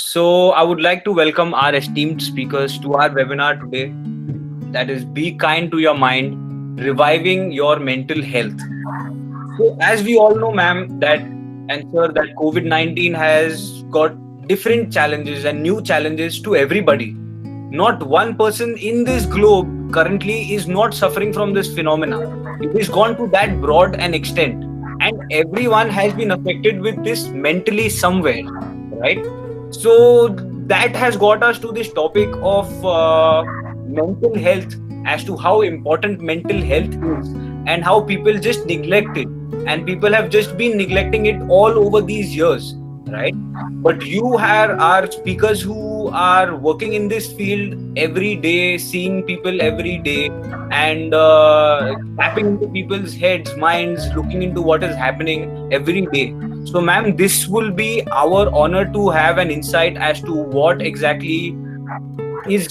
So, I would like to welcome our esteemed speakers to our webinar today. That is, Be Kind to Your Mind, Reviving Your Mental Health. So, as we all know, ma'am, that COVID-19 has got different challenges and new challenges to everybody. Not one person in this globe currently is not suffering from this phenomena. It is gone to that broad an extent, and everyone has been affected with this mentally somewhere, right? So that has got us to this topic of mental health, as to how important mental health is and how people just neglect it, and people have just been neglecting it all over these years, right? But you are speakers who are working in this field every day, seeing people every day, and tapping into people's heads, minds, looking into what is happening every day. So, ma'am, this will be our honor to have an insight as to what exactly is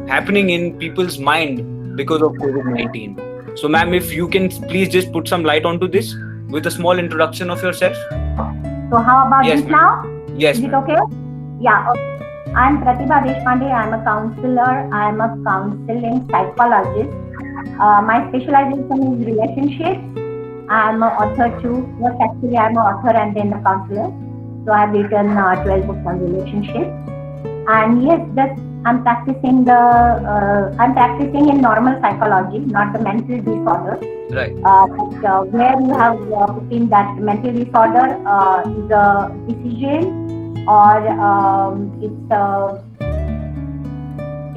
happening in people's mind because of COVID-19. So, ma'am, if you can please just put some light onto this with a small introduction of yourself. So, how about Yes, this now? Yes. Is it okay? Yeah. Okay. I'm Pratibha Deshpande. I'm a counselor. I'm a counseling psychologist. My specialization is relationships. I'm an author too. Yes, actually, I'm an author and then a counselor. So I've written 12 books on relationships. And yes, I'm practicing in normal psychology, not the mental disorder. Right. But where you have put in that mental disorder is a decision or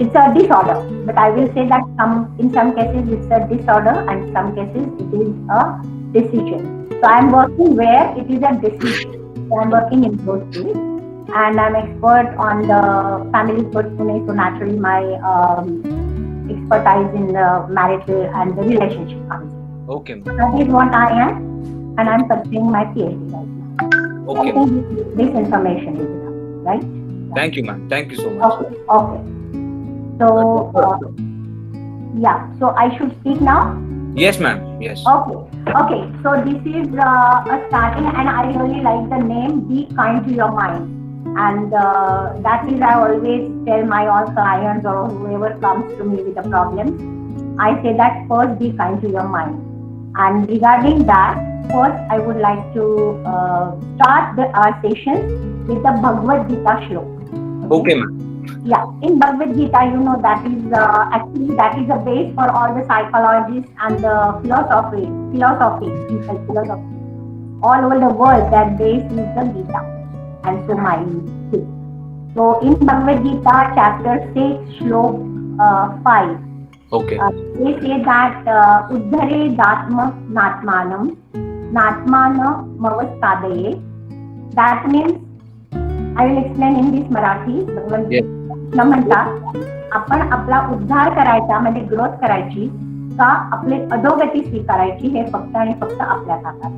it's a disorder. But I will say that in some cases it's a disorder and some cases it is a decision. So I'm working where it is a decision. So I'm working in those fields. And I'm expert on the family court Pune, so naturally my expertise in the marital and the relationship counseling. Okay. That is what I am, and I'm pursuing my PhD right now. Okay. I think this information is enough, right? Thank you, ma'am. Thank you so much. Okay. So, yeah. So I should speak now? Yes, ma'am. Yes. Okay. So this is a starting, and I really like the name. Be kind to your mind. And that is, I always tell my all clients or whoever comes to me with a problem, I say that first be kind to your mind. And regarding that, first I would like to start our session with the Bhagavad Gita shloka. Okay, ma'am. Yeah, in Bhagavad Gita, you know, that is actually that is a base for all the psychologists and the philosophy all over the world. That base is the Gita. And so mine too. So in Bhagavad Gita chapter 6 shlok 5, Okay. they say that Uddhare Datma Natmanam Natmana Mavastadaye. That means, I will explain in this Marathi. Bhagavad Gita म्हणतात, आपण आपला उद्धार करायचा म्हणजे growth करायची का आपले अधोगती स्वीकारायची हे फक्त आणि फक्त आपल्या हातात.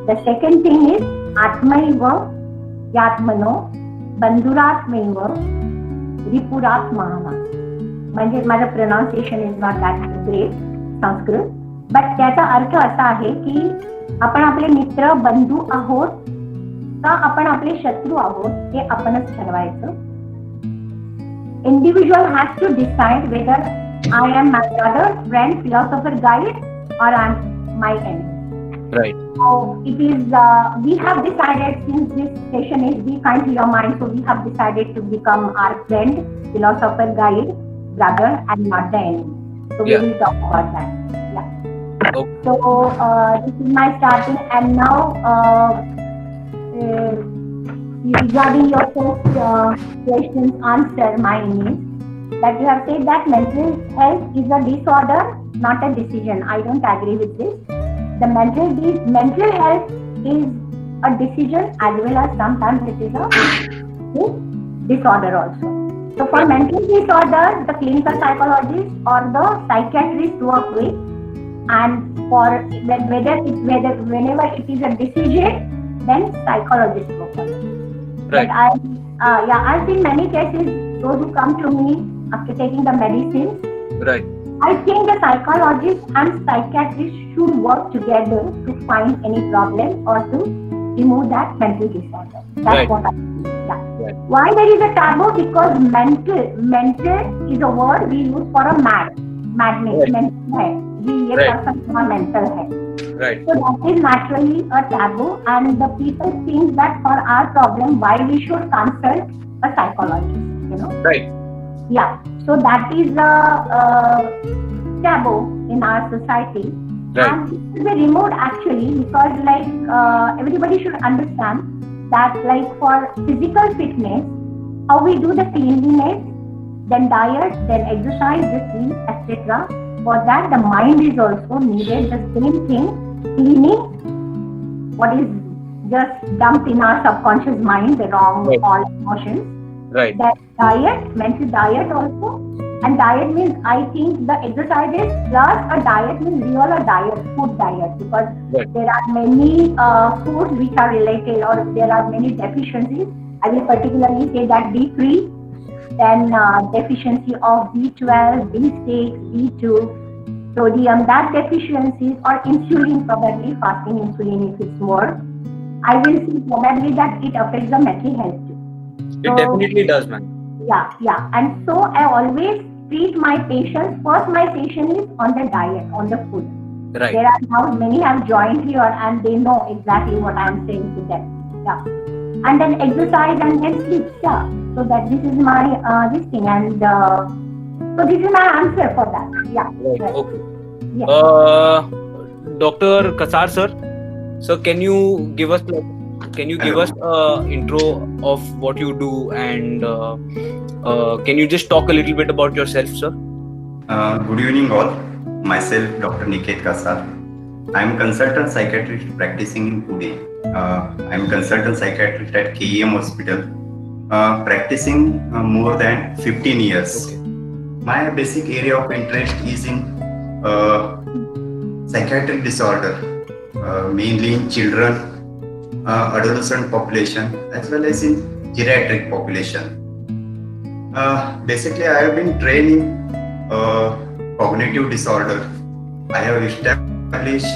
द सेकंड थिंग इज आत्मैव यात्मनो बंधुरात्मैव रिपुरात्मना. म्हणजे माझं pronunciation is not that great Sanskrit, but त्याचा अर्थ असा आहे की आपण आपले मित्र बंधू आहोत का आपण आपले शत्रू आहोत हे आपणच ठरवायचं. Individual has to decide whether I am my brother, friend, philosopher, guide, or I am my enemy. Right. So it is, we have decided, since this session is Be Kind to Your Mind, so we have decided to become our friend, philosopher, guide, brother, and not the enemy. So we will talk about that. Yeah. Okay. So this is my starting, and now regarding your first question's answer, mine is that you have said that mental health is a disorder, not a decision. I don't agree with this. The mental health is a decision as well as sometimes it is a disorder also. So for mental disorders, the clinical psychologist or the psychiatrist work with, and for whenever it is a decision, then psychologists work with. Right. But I've seen many cases, those who come to me after taking the medicine. Right. I think the psychologist and psychiatrist should work together to find any problem or to remove that mental disorder. That's Right. what I think. Yeah. Right. Why there is a taboo? Because mental is a word we use for a madness, Right. mental health. ये Right. person का mental है. Right. So that is naturally a taboo, and the people think that for our problem, why we should consult a psychologist. Right. Yeah. So that is a taboo in our society, Right. and it should be removed actually, because like everybody should understand that like for physical fitness, how we do the cleanliness, then diet, then exercise, the sleep, etc. For that, the mind is also needed. The same thing, cleaning what is just dumped in our subconscious mind, the wrong Right. all emotions. Right. That diet, mental diet also. And diet means, I think the exercises plus a diet means real a diet, food diet, because Right. there are many foods which are related, or there are many deficiencies. I will particularly say that D3, then deficiency of B12, B6, B2, sodium, that deficiencies, or insulin, probably fasting insulin if it's more. I will see probably that it affects the mental health too. It definitely does, man. Yeah. And so I always treat my patients, first my patient is on the diet, on the food. Right. There are now many have joined here and they know exactly what I am saying to them. Yeah. And then exercise and then sleep. Yeah. So that this is my this thing, and so this is my answer for that. Yeah. Right. Right. Okay. Yeah. Dr. Kasar sir, can you give us intro of what you do, and can you just talk a little bit about yourself, sir? Good evening all. Myself Dr. Niket Kasar. I am consultant psychiatrist practicing in Pune. I am consultant psychiatrist at KEM Hospital, practicing more than 15 years. Okay. My basic area of interest is in psychiatric disorder, mainly in children, adolescent population, as well as in geriatric population. Basically, I have been trained in cognitive disorder. I have established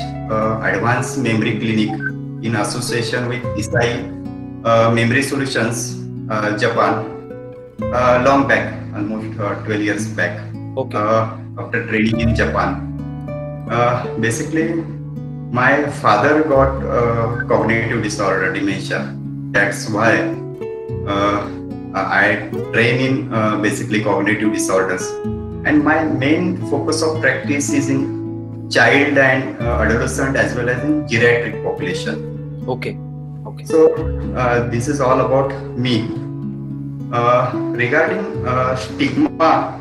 advanced memory clinic in association with Isai Memory Solutions, Japan, long back, almost 12 years back. Okay. After training in Japan. Basically, my father got cognitive disorder, dementia. That's why I train in basically cognitive disorders. And my main focus of practice is in child and adolescent as well as in geriatric population. Okay. So this is all about me. Regarding stigma,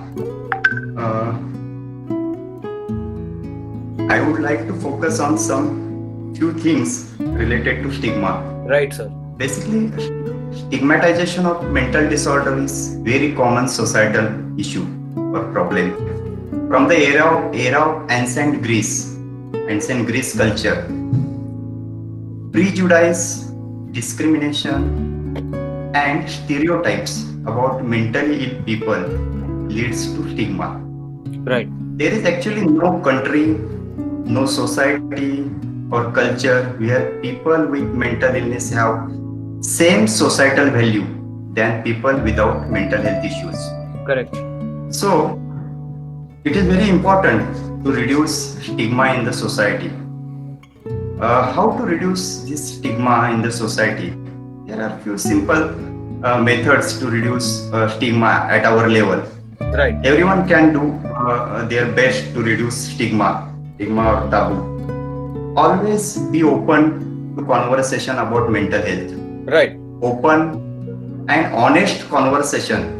I would like to focus on some few things related to stigma. Right, sir. Basically, stigmatization of mental disorder is very common societal issue or problem. From the era of ancient Greece culture, prejudice, discrimination, and stereotypes about mentally ill people leads to stigma. Right. There is actually no country, no society or culture where people with mental illness have same societal value than people without mental health issues. Correct. So it is very important to reduce stigma in the society. How to reduce this stigma in the society? There are few simple methods to reduce stigma at our level. Right. Everyone can do their best to reduce stigma or taboo. Always be open to conversation about mental health. Right. Open and honest conversation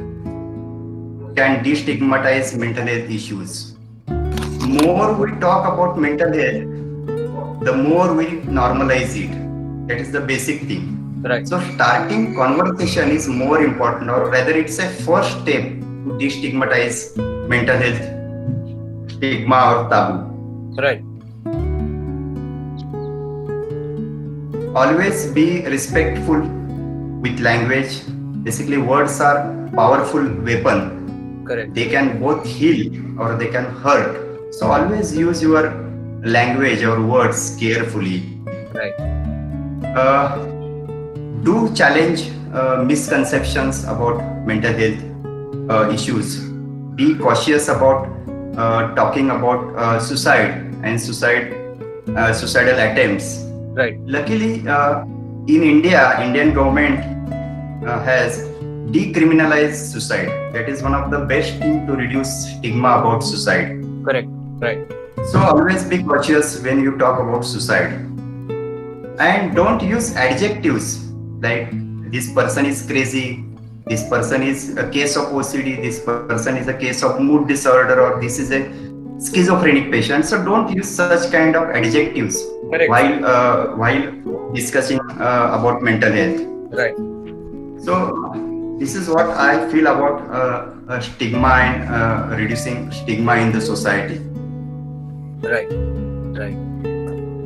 can destigmatize mental health issues. More we talk about mental health, the more we normalize it. That is the basic thing. Right. So starting conversation is more important, or rather it's a first step to destigmatize mental health stigma or taboo. Right. Always be respectful with language. Basically, words are powerful weapon. Correct. They can both heal or they can hurt. So always use your language or words carefully. Right. Do challenge misconceptions about mental health issues. Be cautious about talking about suicide and suicidal attempts. Right. Luckily, in India, Indian government has decriminalized suicide. That is one of the best thing to reduce stigma about suicide. Correct. Right. So always be cautious when you talk about suicide, and don't use adjectives like this person is crazy, this person is a case of OCD, this person is a case of mood disorder, or this is a schizophrenic patient. So don't use such kind of adjectives Correct. while discussing about mental health. Right. So this is what I feel about stigma and reducing stigma in the society. Right. Right.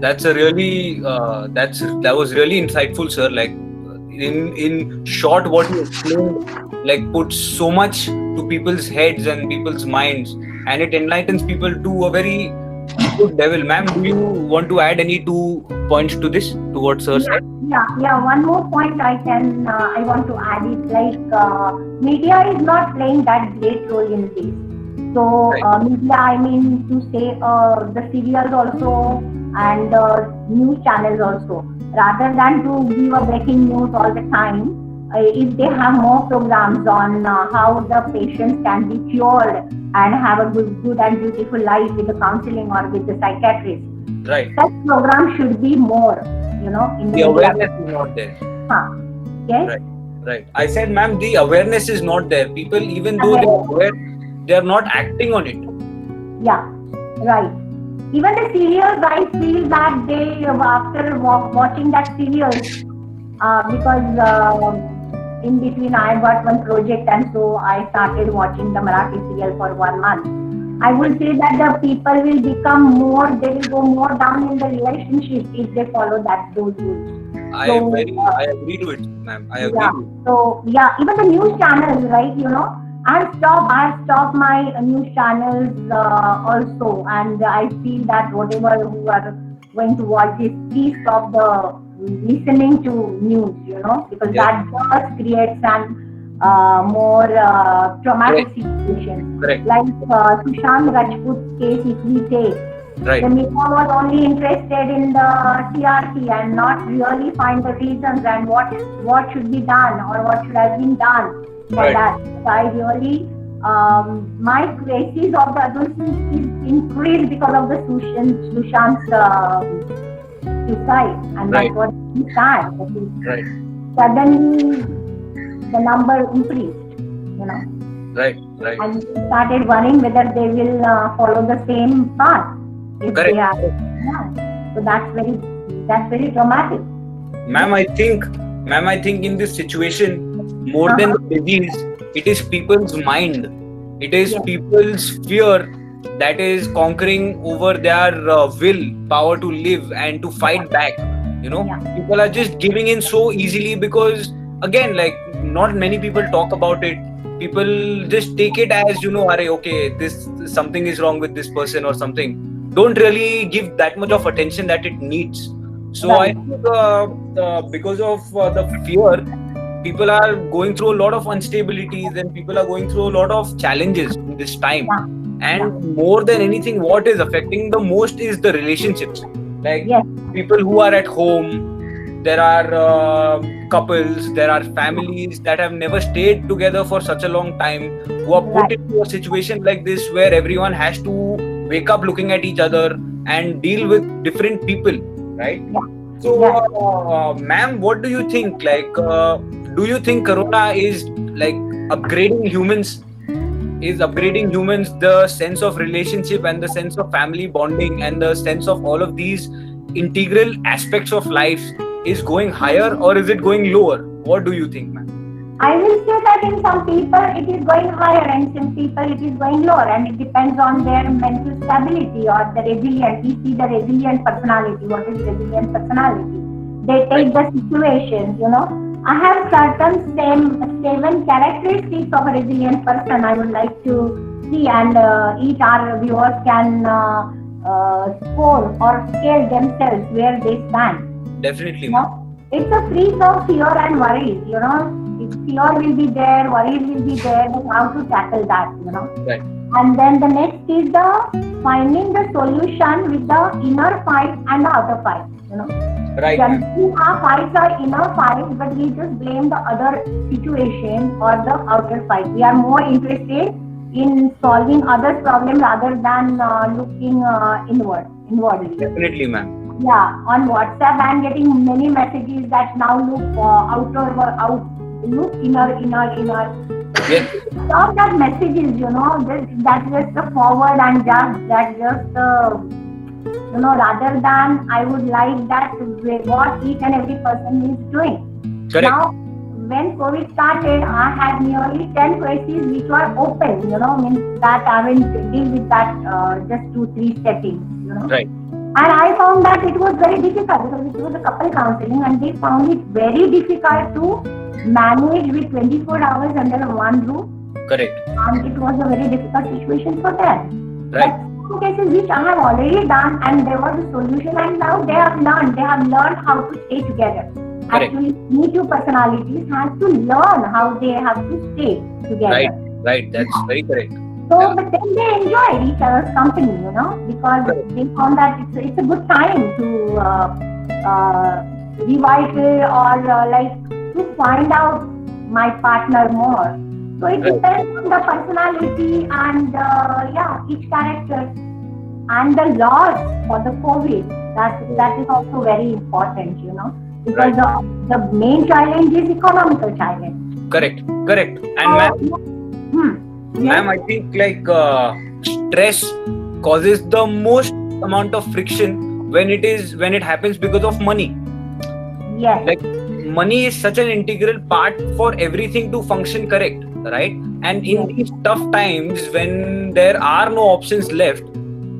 That's a really that was really insightful, sir. Like in short, what you explained like puts so much to people's heads and people's minds, and it enlightens people to a very good level. Ma'am, do you want to add any 2 points to this, to what sir said? Yeah. One more point I want to add is like media is not playing that great role in this. So media, I mean to say the serials also and news channels also. Rather than to give a breaking news all the time, if they have more programs on how the patients can be cured and have a good and beautiful life with the counseling or with the psychiatrist, Right. such program should be more, in The awareness is not there. Yes? Right. Right. I said, ma'am, the awareness is not there. People, even though they are aware, they are not acting on it. Yeah, right. Even the serials, I feel that they, after watching that serials, because in between I got one project and so I started watching the Marathi serial for 1 month. I would say that the people will become more, they will go more down in the relationship if they follow those rules. I agree to it, ma'am. I agree to it. So, even the news channels, right, I stopped my news channels also, and I feel that whatever who are going to watch this, please stop the listening to news, because that does create an more traumatic situation. Correct. Like Sushant Rajput's case, if we take, the media was only interested in the TRP and not really find the reasons and what should be done or what should have been done for that. So I really, my crisis of the adolescence is increased because of the Sushant's suicide, and that's what is sad. Right. Suddenly, the number increased, Right. and we started worrying whether they will follow the same path. If Correct. they are, so that's very dramatic. Ma'am, I think in this situation, more than the disease, it is people's mind. It is people's fear that is conquering over their will, power to live and to fight back. People are just giving in so easily because, again, like not many people talk about it. People just take it as, okay, this something is wrong with this person or something. Don't really give that much of attention that it needs. So I think because of the fear, people are going through a lot of instabilities and people are going through a lot of challenges in this time. And more than anything, what is affecting the most is the relationships. Like people who are at home, there are couples, there are families that have never stayed together for such a long time, who are put into a situation like this where everyone has to wake up looking at each other and deal with different people, right? So, ma'am, what do you think? Like, do you think Corona is like upgrading humans? Is upgrading humans the sense of relationship and the sense of family bonding and the sense of all of these integral aspects of life is going higher, or is it going lower? What do you think, ma'am? I will say that in some people it is going higher and some people it is going lower, and it depends on their mental stability or the resilience. We see the resilient personality. What is resilient personality? They take the situations, I have certain 7 characteristics of a resilient person I would like to see, and each our viewers can score or scale themselves where they stand. Definitely. it's a freeze of fear and worries, fear will be there, worries will be there, but how to tackle that, Right. And then the next is the finding the solution with the inner fight and the outer fight, Right. Generally, our fights are inner fights, but we just blame the other situation or the outer fight. We are more interested in solving others' problem rather than looking inwardly. Definitely, ma'am. Yeah, on WhatsApp I am getting many messages that now look look inner. Yes. Stop that messages, that's just the forward and just rather than I would like that what each and every person is doing. Correct. Now, when COVID started, I had nearly 10 cases which were open, means that I haven't deal with that just 2-3 settings, Right. And I found that it was very difficult because it was a couple counseling and they found it very difficult to manage with 24 hours under one roof. Correct. And it was a very difficult situation for them. Right. But some cases which I have already done and there was a solution and now they have learned how to stay together. Correct. Actually, Me Too personalities have to learn how they have to stay together. Right. That's very correct. So, but then they enjoyed each other's company, because they found that it's a good time to revise or to find out my partner more. So it depends on the personality and each character and the laws for the COVID. That is also very important, because the main challenge is economical challenge. Correct. And ma'am, I think stress causes the most amount of friction when it happens because of money. Yes. Like money is such an integral part for everything to function correct, right? And in these tough times when there are no options left,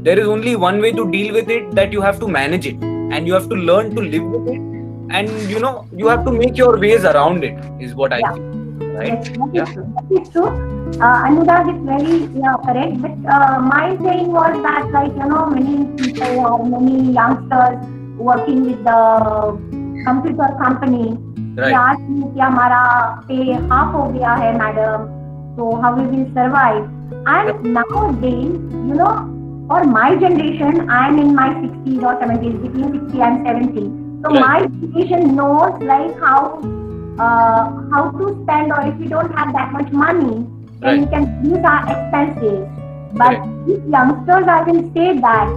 there is only one way to deal with it, that you have to manage it and you have to learn to live with it, and you have to make your ways around it, is what I feel. Right? Yes, that is true. Anurag is very correct. But my saying was that, many people or many youngsters working with the computer company, they asked me कि हमारा pay half हो गया है, madam. So how we will survive? And nowadays, for my generation, I am in my 60s or 70s, between 60 and 70. So my generation knows how to spend, or if we don't have that much money, then we can use our expenses. But these youngsters, I will say that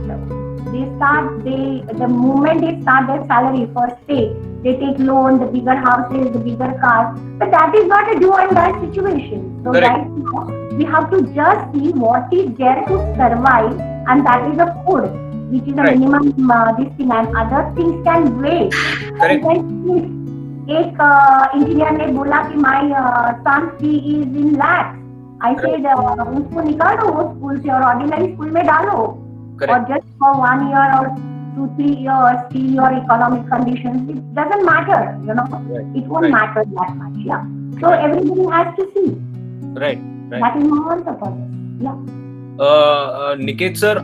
the moment they start their salary first pay, they take loan, the bigger houses, the bigger cars. But that is not a do and die situation. So right now, we have to just see what is there to survive, and that is the food, which is a minimum this thing, and other things can wait. एक engineer ने बोला कि my son fee is in lakhs. I said उसको निकालो वो school से और ordinary school में डालो, और just for 1 year or 2-3 years see your economic conditions. It doesn't matter, it won't matter that much. So everybody has to see. Right. That is my answer for this. Niket sir,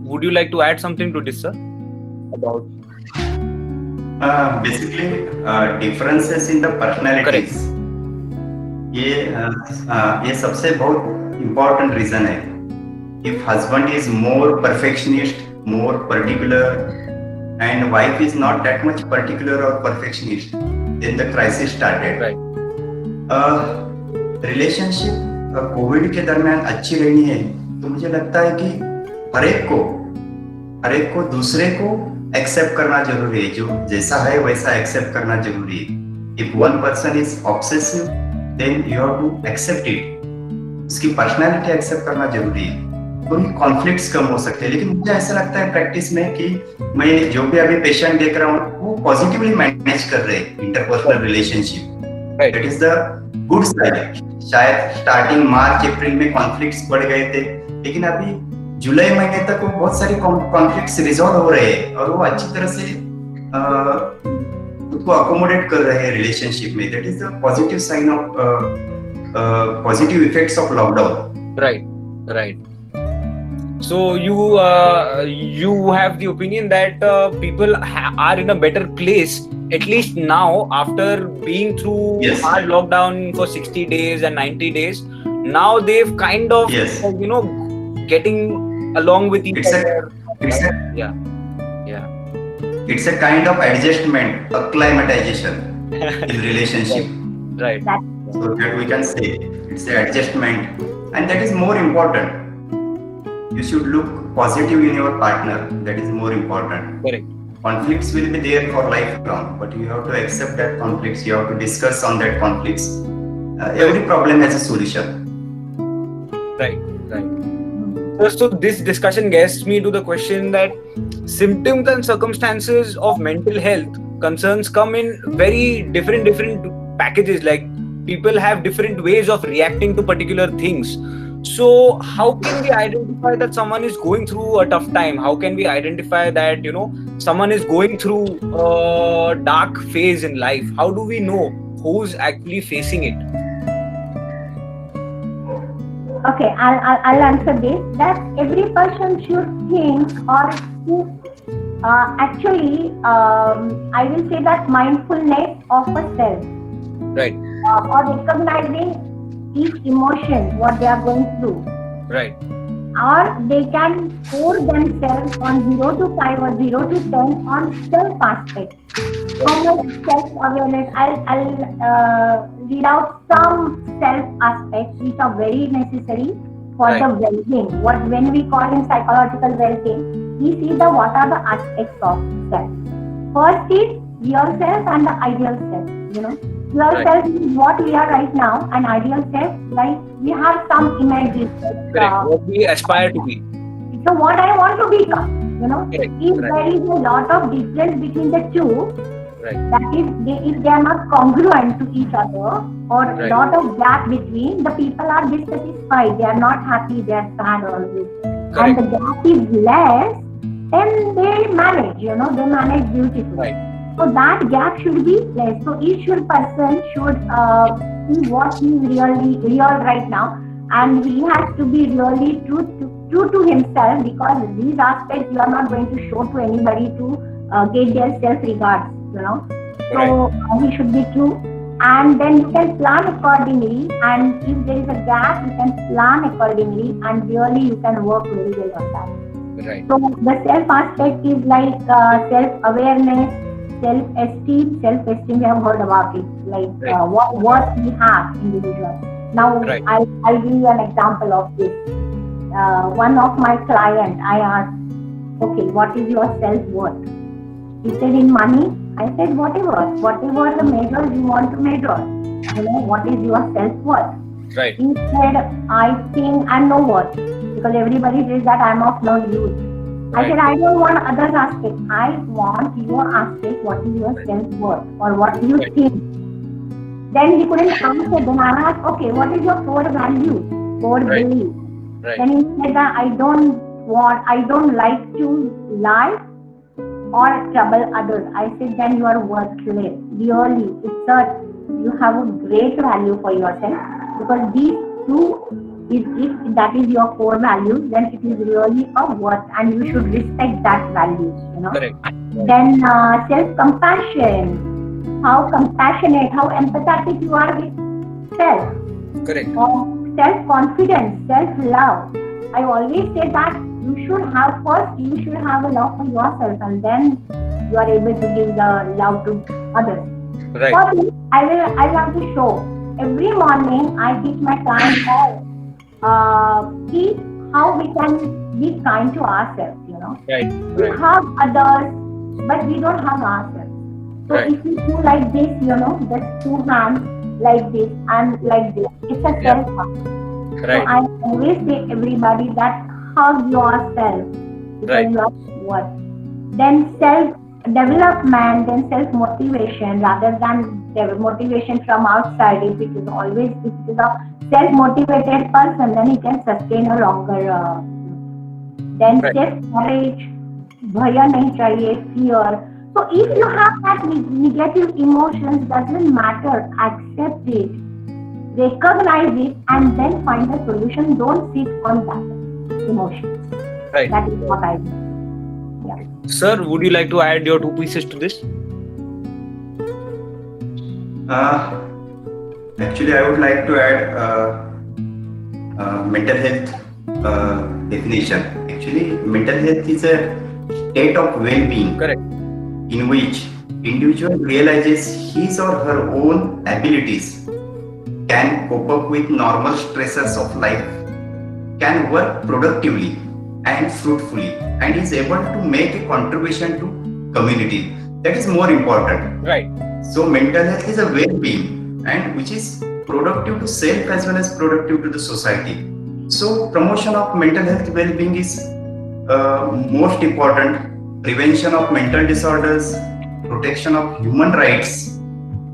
would you like to add something to this, sir? About basically differences in the personalities. ये सबसे बहुत important reason है. If husband is more perfectionist, more particular, and wife is not that much particular or perfectionist, then the crisis started. Relationship Covid के दरमियान अच्छी रहनी है तो मुझे लगता है कि हर एक को दूसरे को एक्सेप्ट करना जरूरी है. जो जैसा है वैसा एक्सेप्ट करना जरूरी है. If one person is obsessive, then you have to accept it. उसकी पर्सनैलिटी एक्सेप्ट करना जरूरी है. कोई कॉन्फ्लिक्ट्स कम हो सकते हैं. लेकिन मुझे ऐसा लगता है प्रैक्टिस में कि मैं जो भी अभी पेशेंट देख रहा हूँ वो पॉजिटिवली मैनेज कर रहे हैं interpersonal relationship. It is the good side. शायद स्टार्टिंग मार्च अप्रैल में कॉन्फ्लिक्ट्स बढ़ गए थे, लेकिन अभी जुलाई महीने तक वो बहुत सारे कॉन्फ्लिक्ट्स रिजॉल्व हो रहे हैं और वो अच्छी तरह से खुद को अकोमोडेट कर रहे हैं रिलेशनशिप में. That is the positive sign of positive effects of lockdown. Right. So you have the opinion that people are in a better place, at least now, after being through Yes. hard lockdown for 60 days and 90 days. Now they've kind of Yes. Getting along with each It's a other. it's a Yeah. it's a kind of adjustment, acclimatization in relationship. Right. That So that we can say it's an adjustment, and that is more important. You should look positive in your partner. That is more important. Correct. Conflicts will be there for lifelong, but you have to accept that conflicts. You have to discuss on that conflicts. Every problem has a solution. Right. So this discussion gets me to the question that symptoms and circumstances of mental health concerns come in very different packages. Like, people have different ways of reacting to particular things. So how can we identify that someone is going through a tough time? How can we identify that someone is going through a dark phase in life? How do we know who's actually facing it? Okay, I'll answer this. That every person should think or actually, I will say that mindfulness of a self, Right. or recognizing each emotion, what they are going through, Right. or they can score themselves on 0 to 5 or 0 to 10 on self aspect. How much self-awareness? I'll read out some self aspects which are very necessary for Right. the well-being. When we call in psychological well-being, we see what are the aspects of self. First is yourself and the ideal self. Yourself is what we are right now, and ideal self, like we have some images. Correct. What we aspire to be. So what I want to become, Correct. if there is a lot of difference between the two, Right. that is, if they are not congruent to each other, or Right. lot of gap between, the people are dissatisfied, they are not happy, they are sad always. Correct. And the gap is less, then they manage, they manage beautifully. Right. So that gap should be less. So each person should see what he is really real right now, and he has to be really true to himself, because these aspects you are not going to show to anybody to get their self-regards, So he should be true, and then you can plan accordingly, and if there is a gap, you can plan accordingly, and really you can work very well on that. Right. So the self aspect is like self-awareness, self-esteem. Self-esteem, we have heard about it, like what we have individual. Now, Right. I'll give you an example of this. One of my clients, I asked, okay, what is your self-worth? He said, in money. I said, whatever the measures you want to measure. What is your self-worth? Right. He said, I think I'm no worth, because everybody says that I'm of no use. I Right. said, I don't want others' aspect. I want your aspect. What is your self-worth, or what do you Right. think? Then he couldn't answer. Then I asked, okay, what is your core value, core Right. belief? Right. Then he said that I don't like to lie or trouble others. I said, then you are worthless. Really, you have a great value for yourself, because these two, if that is your core value, then it is really a worth, and you should respect that values. Correct. Then self-compassion. How compassionate, how empathetic you are with self. Correct. Or self-confidence, self-love. I always say that you should have a love for yourself, and then you are able to give the love to others. Right. First, I will have to show. Every morning I teach my clients how we can be kind to ourselves. Right. We Right. hug others, but we don't hug ourselves. So Right. if you do like this, just two hands like this and like this, it's a Yeah. self-hug. Right. So I always say everybody that hug yourself, because Right. you are worth. Then self-development, then self-motivation, rather than motivation from outside. If it is a self-motivated person, then he can sustain a longer. Then Right. self-courage, bhaya nahi chahiye, fear. So if you have that negative emotions, doesn't matter, accept it, recognize it, and then find a solution. Don't sit on that emotion. Right. That is what I do. Yeah. Sir, would you like to add your 2 pieces to this? Actually, I would like to add mental health definition. Actually, mental health is a state of well-being Correct. in which individual realizes his or her own abilities, can cope up with normal stresses of life, can work productively and fruitfully, and is able to make a contribution to community. That is more important. Right. So mental health is a well-being and which is productive to self as well as productive to the society. So promotion of mental health well-being is most important. Prevention of mental disorders, protection of human rights,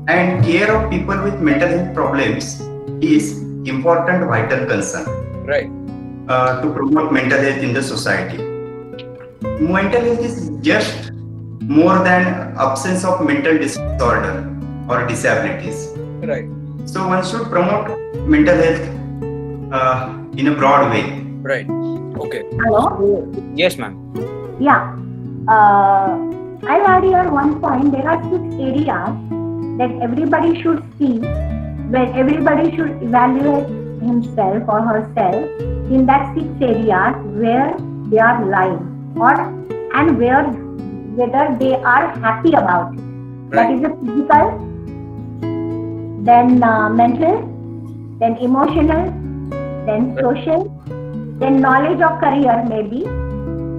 and care of people with mental health problems is important vital concern Right. to promote mental health in the society. Mental health is just more than absence of mental disorder or disabilities. Right. So one should promote mental health in a broad way. Right. Okay. Hello? Yes, ma'am. Yeah. I'll add here one point. There are 6 areas that everybody should see, where everybody should evaluate himself or herself in that 6 areas where they are lying and whether they are happy about it. That is the physical, then mental, then emotional, then social, then knowledge of career maybe,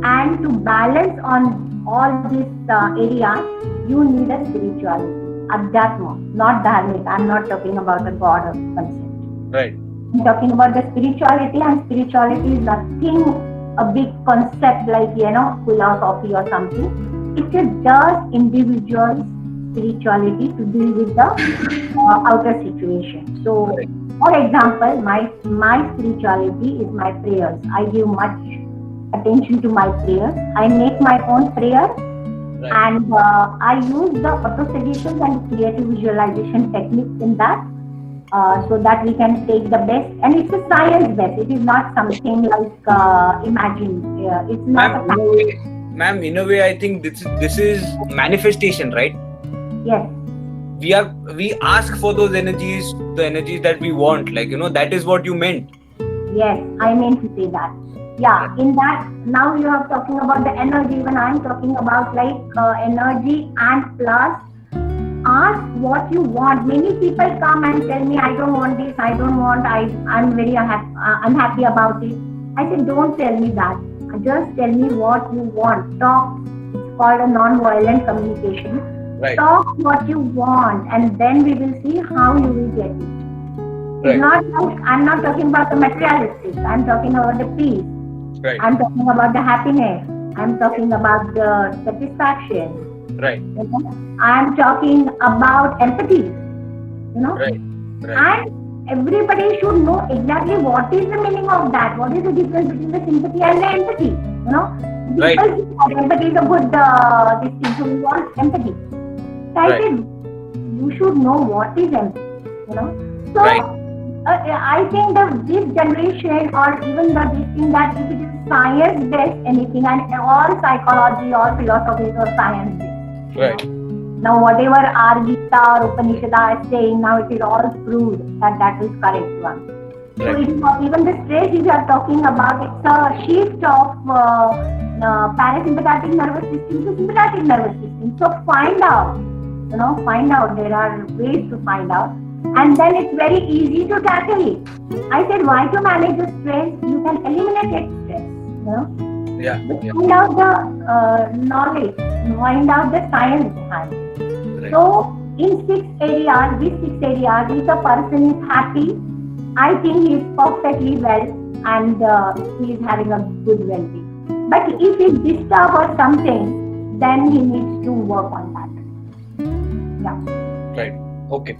and to balance on all these areas, you need a spirituality, Adhyatma, not dharmic. I'm not talking about a god or concept. Right. I'm talking about the spirituality, and spirituality is nothing a big concept like philosophy or something. It is just individual spirituality to deal with the outer situation. So, for example, my spirituality is my prayers. I give much attention to my prayers. I make my own prayer, and I use the auto-suggestion and creative visualization techniques in that, so that we can take the best. And it's a science-based. It is not something like imagined. It's not Ma'am, in a way, I think this is manifestation, right? Yes. We ask for those energies, the energies that we want. Like, that is what you meant. Yes, I meant to say that. Yeah, in that, now you are talking about the energy, when I am talking about energy and plus, ask what you want. Many people come and tell me, I don't want this, I don't want, I'm very unhappy about it. I said, don't tell me that. Just tell me what you want. Talk. It's called a non-violent communication. Right. Talk what you want, and then we will see how you will get it. Right. It's not like, I'm not talking about the materialistic. I'm talking about the peace. Right. I'm talking about the happiness. I'm talking about the satisfaction. Right. I'm talking about empathy. Right. And everybody should know exactly what is the meaning of that. What is the difference between the sympathy and the empathy? Right. People think that empathy is a good this thing, so we want empathy. So I said, you should know what is empathy. So I think that this generation, or even this thing, that if it is science-based anything, and all psychology, all philosophy or science-based. Right. Now whatever our Gita or Upanishad is saying, now it is all proved that is correct one. So it is not, even the stress you are talking about, it's a shift of parasympathetic nervous system to sympathetic nervous system. So find out, there are ways to find out. And then it's very easy to tackle it. I said, why to manage the stress? You can eliminate stress. Find out the knowledge, find out the science behind it. Right. So in 6 areas, if a person is happy, I think he is perfectly well, and he is having a good well-being. But if he is disturbed or something, then he needs to work on that. Yeah. Right. Okay.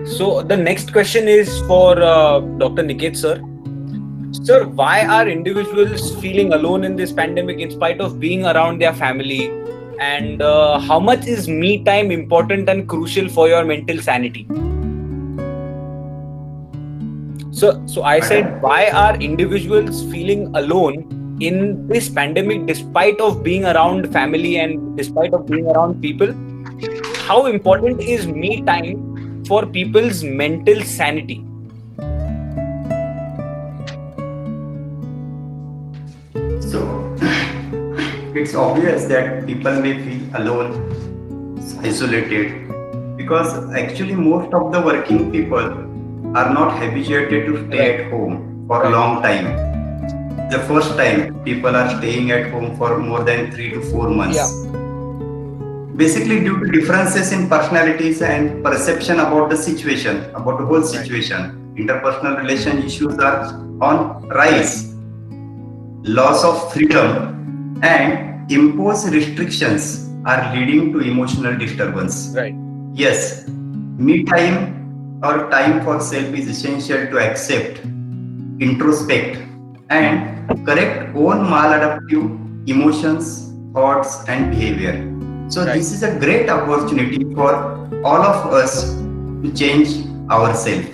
So the next question is for Dr. Niket sir. Sir, why are individuals feeling alone in this pandemic in spite of being around their family? And how much is me time important and crucial for your mental sanity? So I said, why are individuals feeling alone in this pandemic, despite of being around family and despite of being around people, how important is me time for people's mental sanity? So it's obvious that people may feel alone, isolated, because actually most of the working people are not habituated to stay at home for a long time. The first time people are staying at home for more than 3 to 4 months. Basically due to differences in personalities and perception about the situation, about the whole situation. Interpersonal relation issues are on rise. Loss of freedom and imposed restrictions are leading to emotional disturbance. Right. Yes, me time or time for self is essential to accept, introspect, and correct own maladaptive emotions, thoughts, and behavior. So this is a great opportunity for all of us to change ourselves.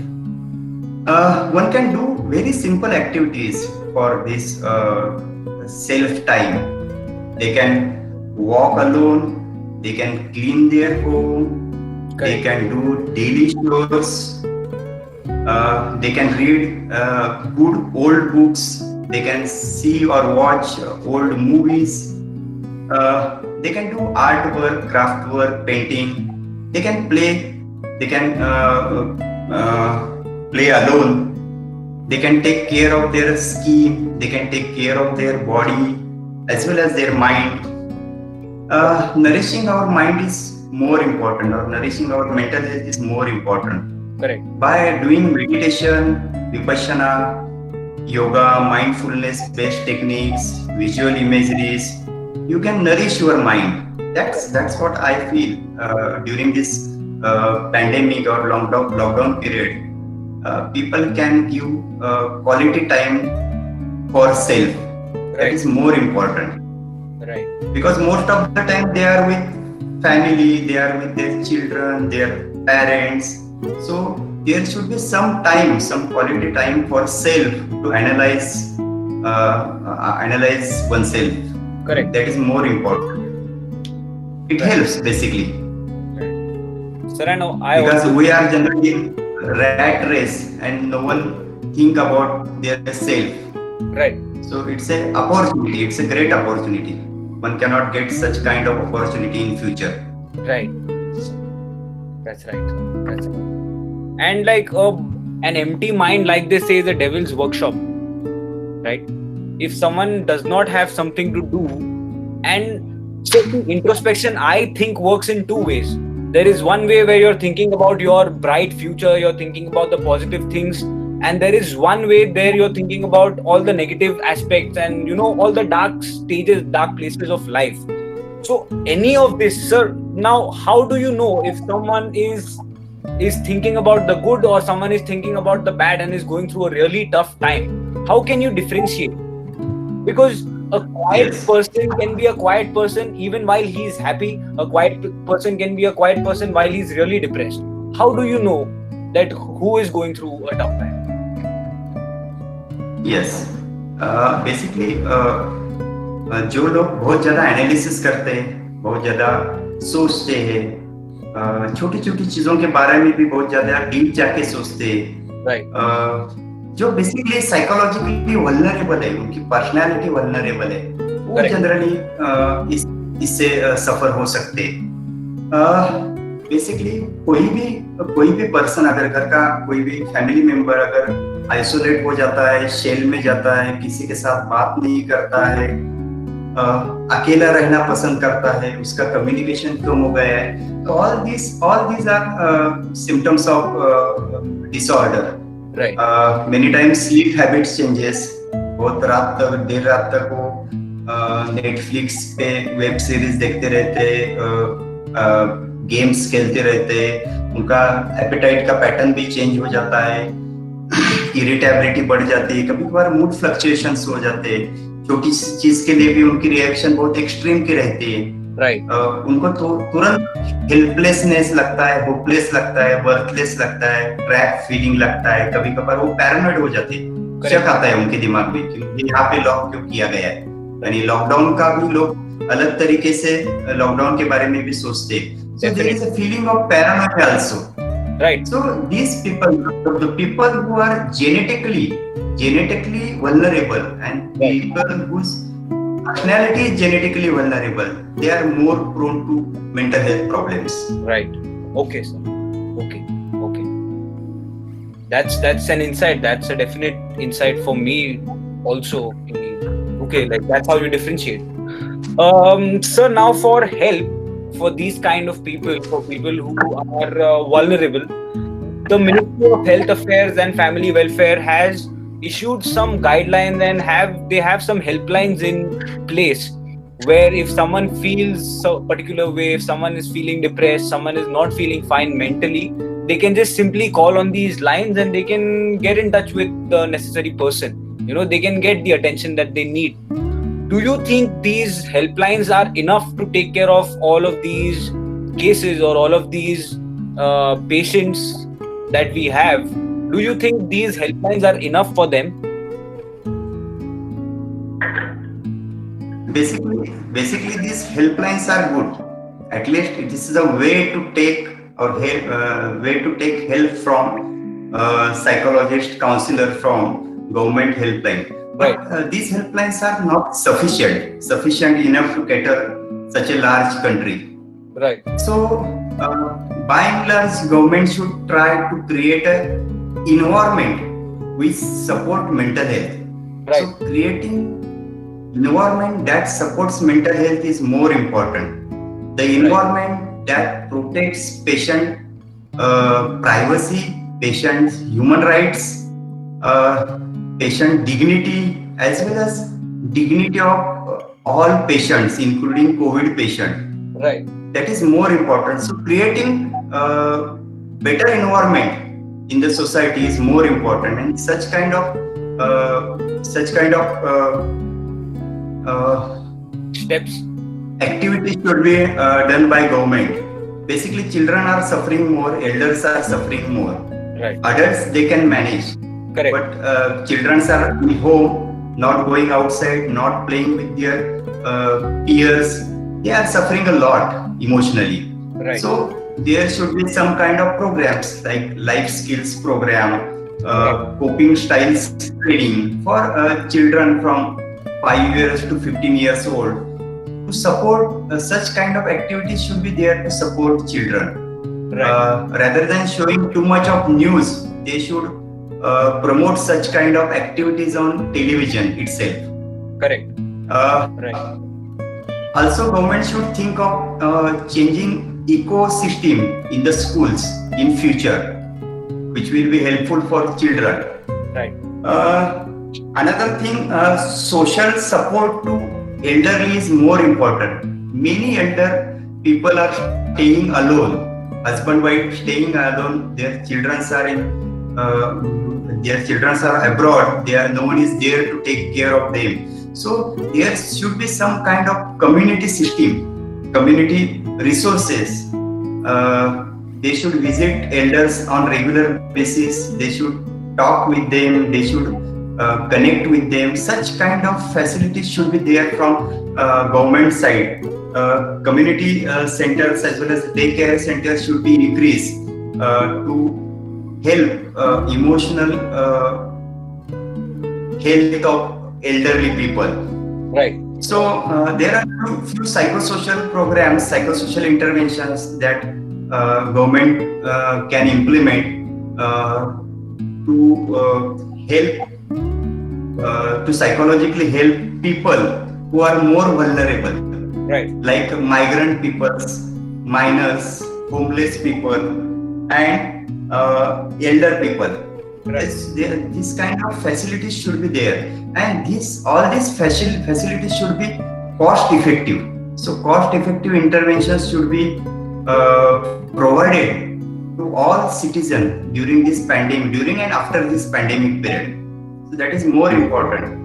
One can do very simple activities for this self time. They can walk alone, they can clean their home, they can do daily chores, they can read good old books, they can see or watch old movies, they can do artwork, craft work, painting, they can play, they can play alone. They can take care of their skin, they can take care of their body as well as their mind. Nourishing our mind is more important, or nourishing our mental health is more important. Correct. By doing meditation, vipassana, yoga, mindfulness based techniques, visual imageries, you can nourish your mind. That's what I feel during this pandemic or lockdown period. People can give quality time for self. That is more important. Right. Because most of the time they are with family, they are with their children, their parents. So there should be some time, some quality time for self to analyze oneself. Correct. That is more important. It helps basically. Sir, because we are generally in rat race and no one think about their self. Right. So it's an opportunity. It's a great opportunity. One cannot get such kind of opportunity in future. Right. That's right. That's right. And like an empty mind, like they say, is a devil's workshop. Right. If someone does not have something to do, and so introspection, I think, works in two ways. There is one way where you're thinking about your bright future, you're thinking about the positive things, and there is one way there you're thinking about all the negative aspects and all the dark stages, dark places of life. So any of this, sir, now how do you know if someone is thinking about the good or someone is thinking about the bad and is going through a really tough time? How can you differentiate? Because a quiet person can be a quiet person even while he is happy. A quiet person can be a quiet person while he's really depressed. How do you know that who is going through a tough time? Yes. Basically, जो लोग बहुत ज्यादा analysis करते हैं, बहुत ज्यादा सोचते हैं, छोटी छोटी चीजों के बारे में भी बहुत ज्यादा डीप जाके सोचते हैं, right. जो बेसिकली साइकोलॉजिकली वल्नरेबल है, उनकी पर्सनालिटी वल्नरेबल है, वो जनरली इससे सफर हो सकते हैं. बेसिकली कोई भी पर्सन, अगर घर का कोई भी फैमिली मेंबर अगर आइसोलेट हो जाता है, शेल में जाता है, किसी के साथ बात नहीं करता है, अकेला रहना पसंद करता है, उसका कम्युनिकेशन कम हो गया है, तो all these are symptoms of disorder. Right. Many times sleep habits changes. बहुत देर रात तक वो नेटफ्लिक्स पे वेब सीरीज देखते रहते, गेम्स खेलते रहते, उनका एपेटाइट का पैटर्न भी चेंज हो जाता है, इरिटेबिलिटी बढ़ जाती है, कभी कभार मूड फ्लक्चुएशंस हो जाते हैं, छोटी चीज के लिए भी उनकी रिएक्शन बहुत एक्सट्रीम की रहती है. Right. उनको तो तुरंत हेल्पलेसनेस लगता है, होपलेस लगता है, वर्थलेस लगता है, ट्रैप फीलिंग लगता है, कभी कभार वो पैरानॉइड हो जाते हैं. शक आता है उनके दिमाग में कि मुझे यहाँ पे लॉक क्यों किया गया है। यानी लॉकडाउन का भी लोग अलग तरीके से लॉकडाउन के बारे में भी सोचते हैं। So there is a feeling of paranoia also. Right. So these people, the people who are genetically vulnerable and people whose personality is genetically vulnerable, they are more prone to mental health problems. Right. Okay, sir. Okay. That's an insight. That's a definite insight for me also. Okay, like that's how you differentiate. So now for help for these kind of people, for people who are vulnerable, the Ministry of Health Affairs and Family Welfare has issued some guidelines and they have some helplines in place where if someone feels a particular way, if someone is feeling depressed, someone is not feeling fine mentally, they can just simply call on these lines and they can get in touch with the necessary person. They can get the attention that they need. Do you think these helplines are enough to take care of all of these cases or all of these patients that we have? Do you think these helplines are enough for them? Basically these helplines are good. At least this is a way to take help from psychologist, counselor from government helpline. But these helplines are not sufficient enough to cater such a large country. Right. So, by and large, government should try to create an environment which support mental health. Right. So, creating environment that supports mental health is more important. The environment that protects patient privacy, patient's human rights, patient dignity, as well as dignity of all patients, including COVID patient. Right. That is more important. So creating better environment in the society is more important, and such kind of steps, activities should be done by government. Basically, children are suffering more, elders are suffering more. Right. Adults they can manage. Correct. But children are in home, not going outside, not playing with their peers. They are suffering a lot emotionally. Right. So there should be some kind of programs like life skills program, coping styles training for children from 5 years to 15 years old. To support such kind of activities should be there to support children. Right. Rather than showing too much of news, they should promote such kind of activities on television itself. Correct. Right. Also, government should think of changing ecosystem in the schools in future, which will be helpful for children. Right. Another thing, social support to elderly is more important. Many elder people are staying alone. Husband, wife staying alone. Their children are abroad. No one is there to take care of them. So there should be some kind of community system, community resources. They should visit elders on regular basis. They should talk with them. They should connect with them. Such kind of facilities should be there from government side. Community centers as well as daycare centers should be increased to help emotional health of elderly people. Right. So there are few psychosocial programs, psychosocial interventions that government can implement to help to psychologically help people who are more vulnerable. Right. Like migrant peoples, minors, homeless people, and elder people. Right. This kind of facilities should be there, and all these facilities should be cost effective. So cost effective interventions should be provided to all citizens during this pandemic, during and after this pandemic period. So that is more important.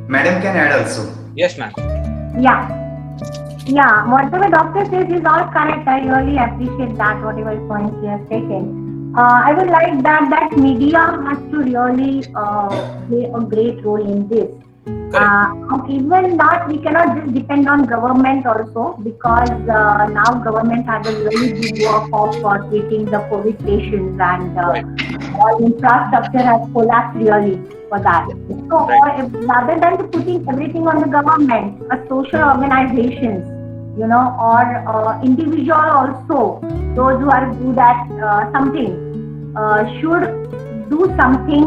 Madam can add also. Yes, ma'am. Yeah, whatever doctor says is all correct. I really appreciate that, whatever points you have taken. I would like that media has to really play a great role in this. Even not, we cannot just depend on government also, because now government has a really big work of treating the COVID patients, and all infrastructure has collapsed really for that. So rather than putting everything on the government, social organizations, or individual also, those who are good at something should do something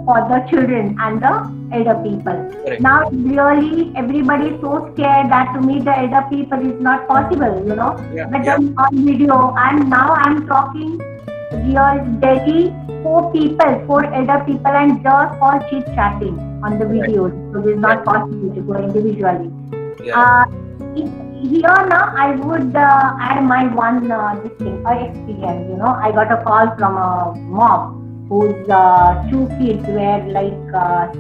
for the children and the elder people. Correct. Now really everybody is so scared that to meet the elder people is not possible, but then on video, and now I'm talking real daily four elder people, and just all chit chatting on the videos, so it is not possible to go individually. Here now I would add my one experience. I got a call from a mom whose two kids were like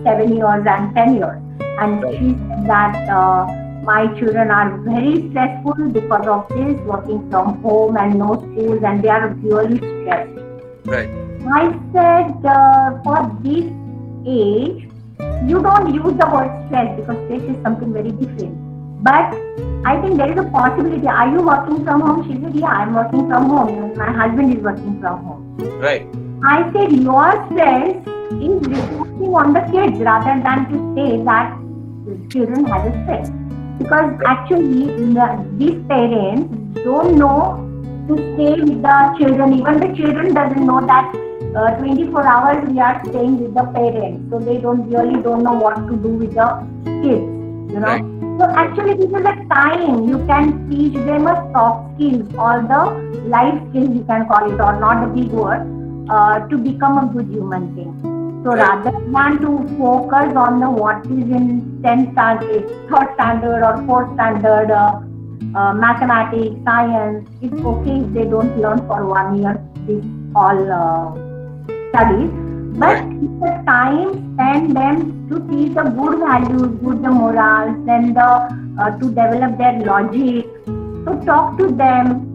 7 years and 10 years, and she said that my children are very stressful because of this, working from home and no schools, and they are really stressed. Right. I said, for this age, you don't use the word stress, because stress is something very different. But I think there is a possibility. Are you working from home? She said, yeah, I'm working from home. My husband is working from home. Right. I said, your stress is reflecting on the kids rather than to say that children have a stress. Because actually, these parents don't know to stay with the children. Even the children doesn't know that 24 hours we are staying with the parents. So they don't know what to do with the kids, Right. So actually this is a time you can teach them a soft skills, or the life skills you can call it, or not the big word, to become a good human being. So rather than to focus on the what is in 10th standard, 3rd standard or 4th standard, mathematics, science, it's okay if they don't learn for 1 year this all studies. But it's a time spend them to teach the good values, good the morals, then to develop their logic. So talk to them.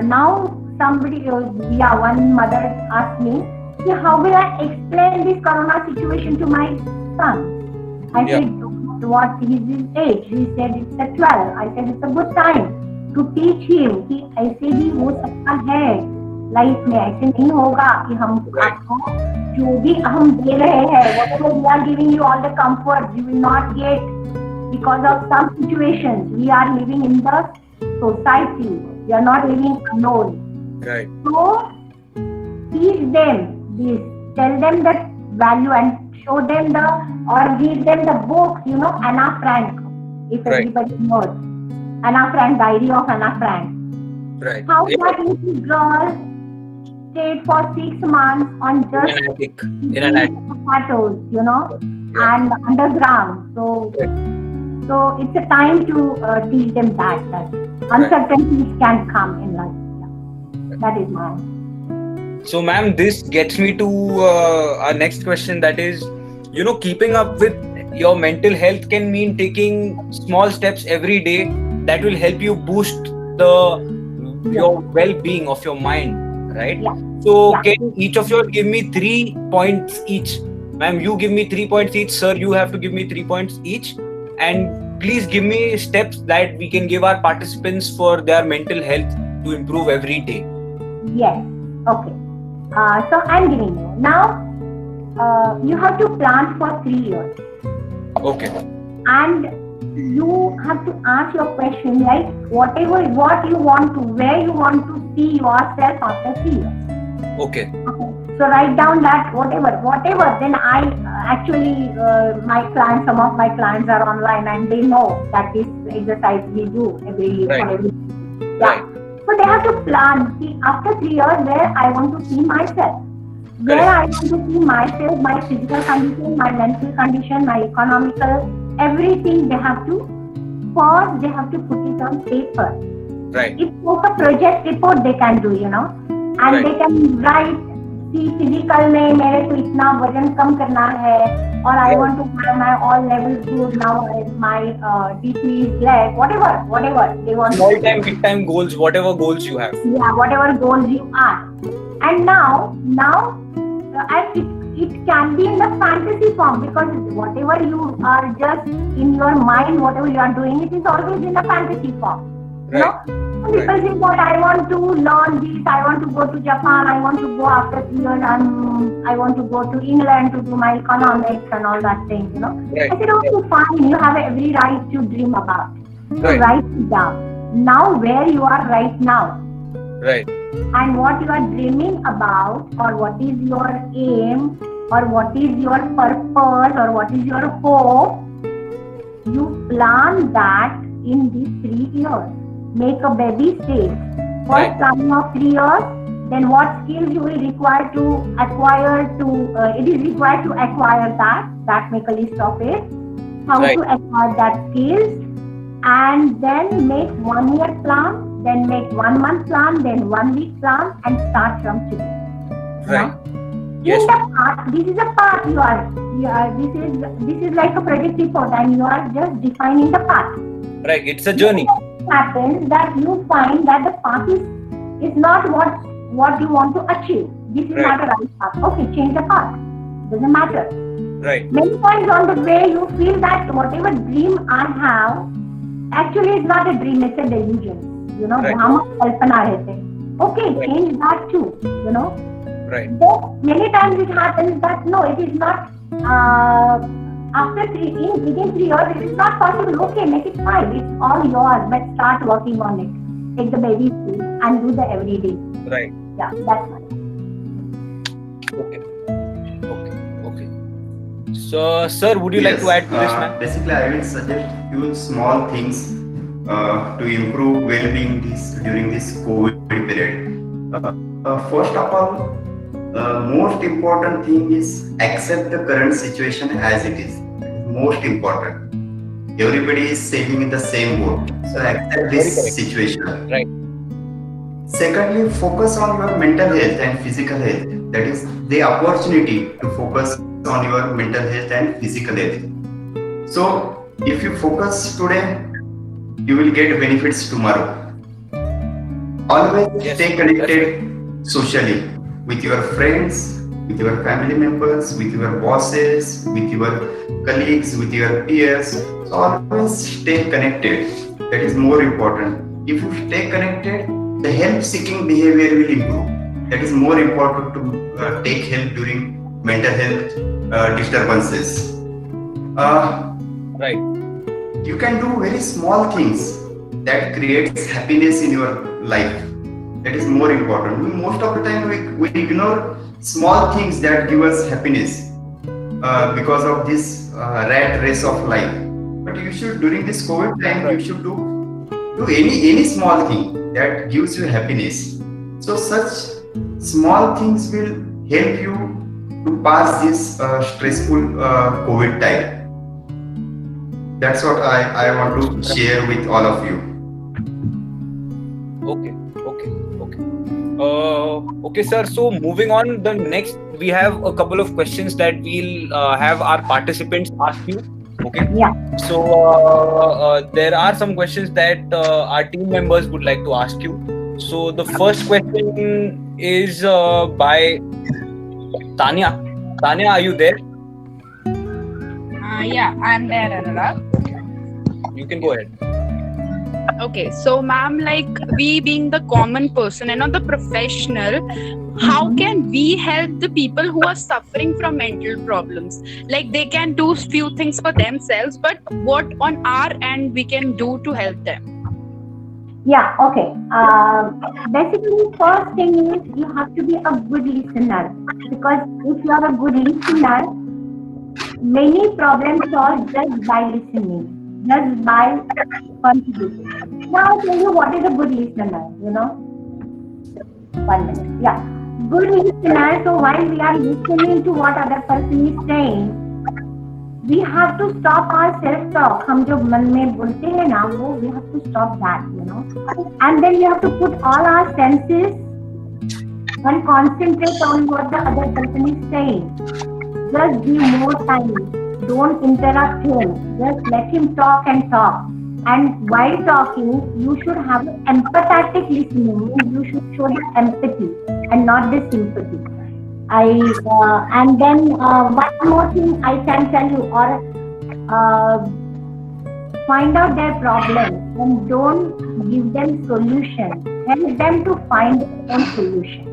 Now one mother asked me, how will I explain this corona situation to my son? I said, what is his age? He said it's a 12. I said it's a good time to teach him. ऐसे भी हो सकता है life में, ऐसे नहीं होगा कि हम आपको जो भी हम दे रहे हैं, whatever we are giving you all the comfort, you will not get because of some situations. We are living in the society. We are not living alone. Right. So teach them this, tell them the value, and show them or read them the books, Anna Frank, if everybody knows. Anna Frank, Diary of Anna Frank. Right. How that little girl stayed for 6 months on just potatoes, and underground. So it's a time to teach them that uncertainties can come in life. Yeah. That is mine. So, ma'am, this gets me to our next question. That is, keeping up with your mental health can mean taking small steps every day that will help you boost your well-being of your mind, right? Yeah. So can each of you give me 3 points each? Ma'am, you give me 3 points each. Sir, you have to give me 3 points each. And please give me steps that we can give our participants for their mental health to improve every day. Yes. Okay. So I'm giving you. Now, you have to plan for 3 years. Okay. And you have to ask your question, like what you want to, where you want to see yourself after 3 years. Okay. So write down that whatever. Then I actually, some of my clients are online and they know that this exercise we do every Right. Yeah. Right. So they have to plan. See, after 3 years, where I want to see myself. Where I want to see myself, my physical condition, my mental condition, my economical, everything they have to put it on paper. Right. It's like a project report they can do, and they can write कि physical में मेरे को इतना वजन कम करना है और I want to have my all levels good now, my decrease leg, whatever they want. Small time, big time goals, whatever goals you have. Yeah, whatever goals you are. And now it can be in the fantasy form, because whatever you are just in your mind, whatever you are doing, it is always in a fantasy form. Right. You know? People think that I want to learn this, I want to go to Japan, I want to go after 3 years, I want to go to England to do my economics and all that thing, you know. Right. I said, okay, fine, you have every right to dream about. So Right. write it down. Now where you are right now. Right. And what you are dreaming about, or what is your aim, or what is your purpose, or what is your hope, you plan that in these 3 years. Make a baby stage. First Right. planning of 3 years, then what skills you will require to acquire it is required to acquire that make a list of it, how Right. to acquire that skills, and then make 1 year plan, then make 1 month plan, then 1 week plan, and start from today. Right. Yes. Yes. This is a path you are this is like a project report, and you are just defining the path. Right. It's a journey. What happens that you find that the path is not what you want to achieve. This is Right. not a right path. Okay, change the path. Doesn't matter. Right. Many times on the way you feel that whatever dream I have, actually it's not a dream, it's a delusion. You know, Right. Brahma Kalpana rehte. Okay, Right. change that too. You know. Right. But many times it happens that no, it is not. Within 3 years, it is not possible. Okay, make it 5. It's all yours, but start working on it. Take the baby step and do the everyday. Right. Yeah, that's it. Okay. So, sir, would you like to add to this, man? Basically, I will suggest few small things to improve well-being during this COVID period. First of all, most important thing is accept the current situation as it is. Most important. Everybody is sailing in the same boat, so accept this situation. Right. Secondly, focus on your mental health and physical health. That is the opportunity to focus on your mental health and physical health. So, if you focus today, you will get benefits tomorrow. Always Yes, stay connected socially with your friends, with your family members, with your bosses, with your colleagues, with your peers. So always stay connected. That is more important. If you stay connected, the help-seeking behavior will improve. That is more important to take help during mental health disturbances. Right. You can do very small things that creates happiness in your life. That is more important. Most of the time we ignore small things that give us happiness because of this rat race of life. But you should, during this COVID time, you should do any small thing that gives you happiness. So such small things will help you to pass this stressful COVID time. That's what I want to share with all of you. Okay, sir. So moving on, the next we have a couple of questions that we'll have our participants ask you. Okay. Yeah. So there are some questions that our team members would like to ask you. So the first question is by Tanya. Tanya, are you there? Yeah, I'm there, Anurag. You can go ahead. Okay, so ma'am, like we being the common person and not the professional, how can we help the people who are suffering from mental problems? Like they can do few things for themselves, but what on our end we can do to help them? Yeah, okay. Basically, first thing is you have to be a good listener, because if you are a good listener, many problems solved just by listening, just by contributing. Now I'll tell you what is a good listener, 1 minute. Yeah. Good listener, so while we are listening to what other person is saying, we have to stop our self-talk. हम जो मन में बोलते हैं ना, वो we have to stop that, And then we have to put all our senses and concentrate on what the other person is saying. Just give more time. Don't interrupt him. Just let him talk and talk. And while talking, you should have empathetic listening. You should show the empathy and not the sympathy. And then one more thing I can tell you, or find out their problem and don't give them solution. Help them to find their own solution.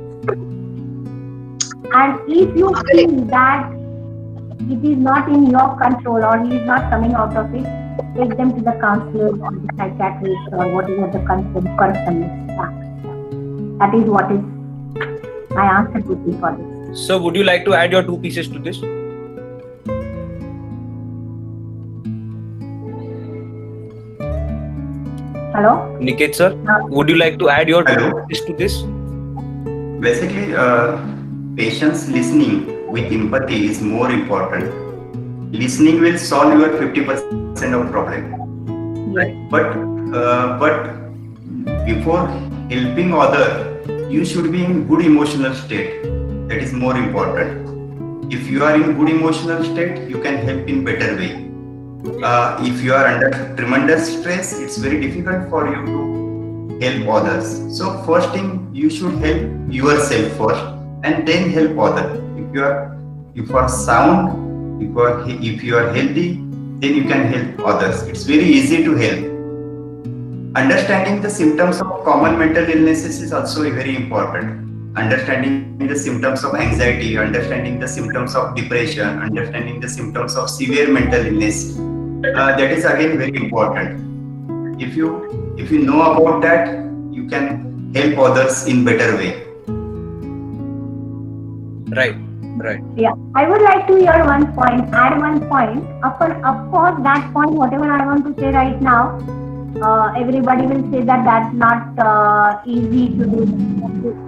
And if you feel that it is not in your control or he is not coming out of it, take them to the counselor or the psychiatrist or whatever the concerned person is. That is what is my answer to be for this. So, would you like to add your 2 pieces to this? Hello? Niket sir, would you like to add your 2 Hello. pieces to this? Basically, patience listening with empathy is more important. Listening will solve your 50% of problem. Yes. But before helping other, you should be in good emotional state. That is more important. If you are in good emotional state, you can help in better way. If you are under tremendous stress, it's very difficult for you to help others. So first thing, you should help yourself first and then help others. If you are sound, if you are healthy, then you can help others. It's very easy to help. Understanding the symptoms of common mental illnesses is also very important. Understanding the symptoms of anxiety, understanding the symptoms of depression, understanding the symptoms of severe mental illness, that is again very important. If you know about that, you can help others in better way. Right. Yeah, I would like to add one point. Of course, that point, whatever I want to say right now, everybody will say that that's not easy to do.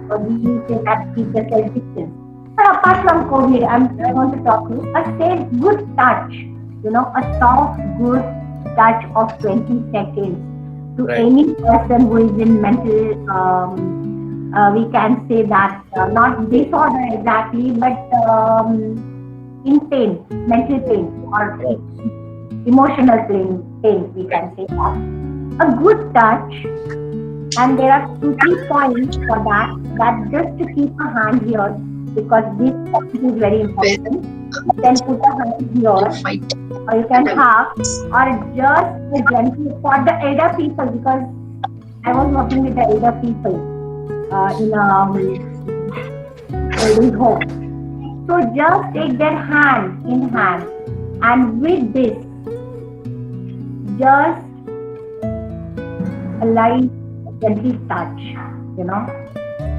We say that people self-distance. But apart from COVID, I want to talk to you. A good touch, a soft, good touch of 20 seconds to Right. any person who is in mental, we can say that not disorder exactly, but in pain, mental pain or emotional pain, we can say that. A good touch, and there are 2-3 points for that just to keep a hand here, because this point is very important. You can put a hand here, or you can have, or just a gentle for the elder people, because I was working with the elder people in old home. So just take their hand in hand, and with this, just a light, gentle touch,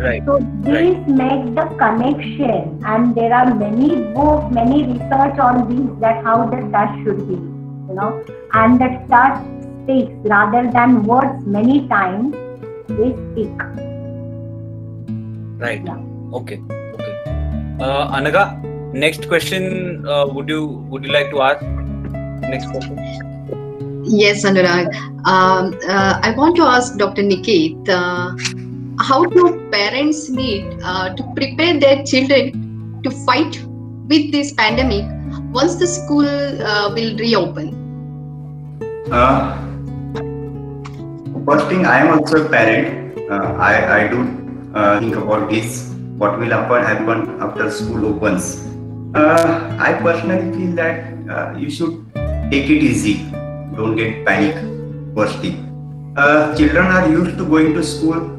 Right. So this makes the connection, and there are many books, many research on this, that how the touch should be, and the touch speaks rather than words. Many times they speak. Right. Yeah. Okay. Anaga, next question. Would you like to ask? Next question. Yes, Anurag. I want to ask Dr. Niket, how do parents need to prepare their children to fight with this pandemic once the school will reopen? First thing, I am also a parent. I do think about this. What will happen after school opens? I personally feel that you should take it easy. Don't get panic. First thing, children are used to going to school.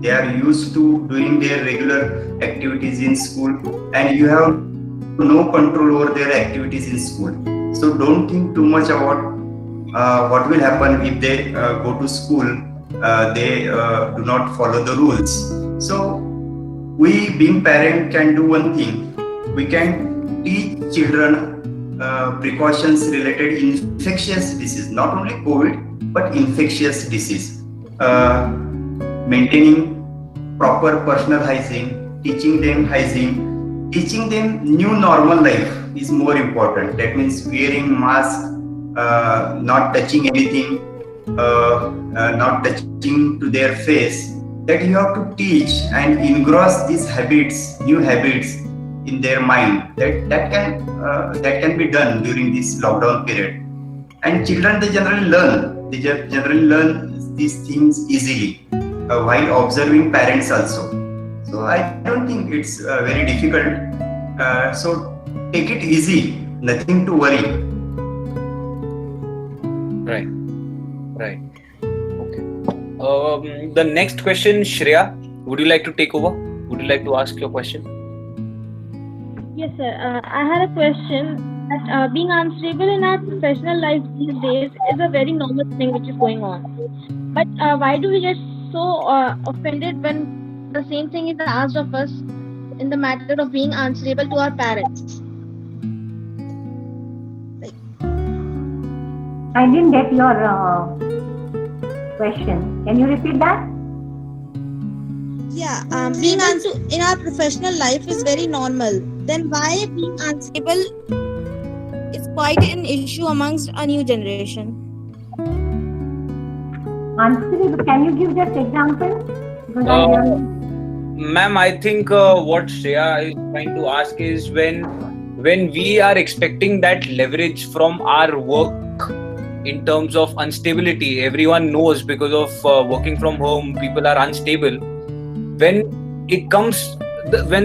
They are used to doing their regular activities in school, and you have no control over their activities in school. So don't think too much about what will happen if they go to school. They do not follow the rules. So we, being parent, can do one thing. We can teach children precautions related infectious disease, not only COVID, but infectious disease. Maintaining proper personal hygiene, teaching them hygiene, teaching them new normal life is more important. That means wearing mask, not touching anything, not touching to their face, that you have to teach and engross these habits, new habits in their mind. That can be done during this lockdown period. And children, they generally learn these things easily while observing parents also. So I don't think it's very difficult. So take it easy, nothing to worry. Right. Okay. The next question, Shreya, would you like to take over? Would you like to ask your question? Yes, sir. I had a question that being answerable in our professional life these days is a very normal thing which is going on. But why do we get so offended when the same thing is asked of us in the matter of being answerable to our parents? I didn't get your question. Can you repeat that? Yeah, being in our professional life is very normal. Then why being answerable is quite an issue amongst a new generation? Answerable. Can you give just example? Because I really... Ma'am, I think what Shreya is trying to ask is when we are expecting that leverage from our work in terms of instability. Everyone knows because of working from home, people are unstable. When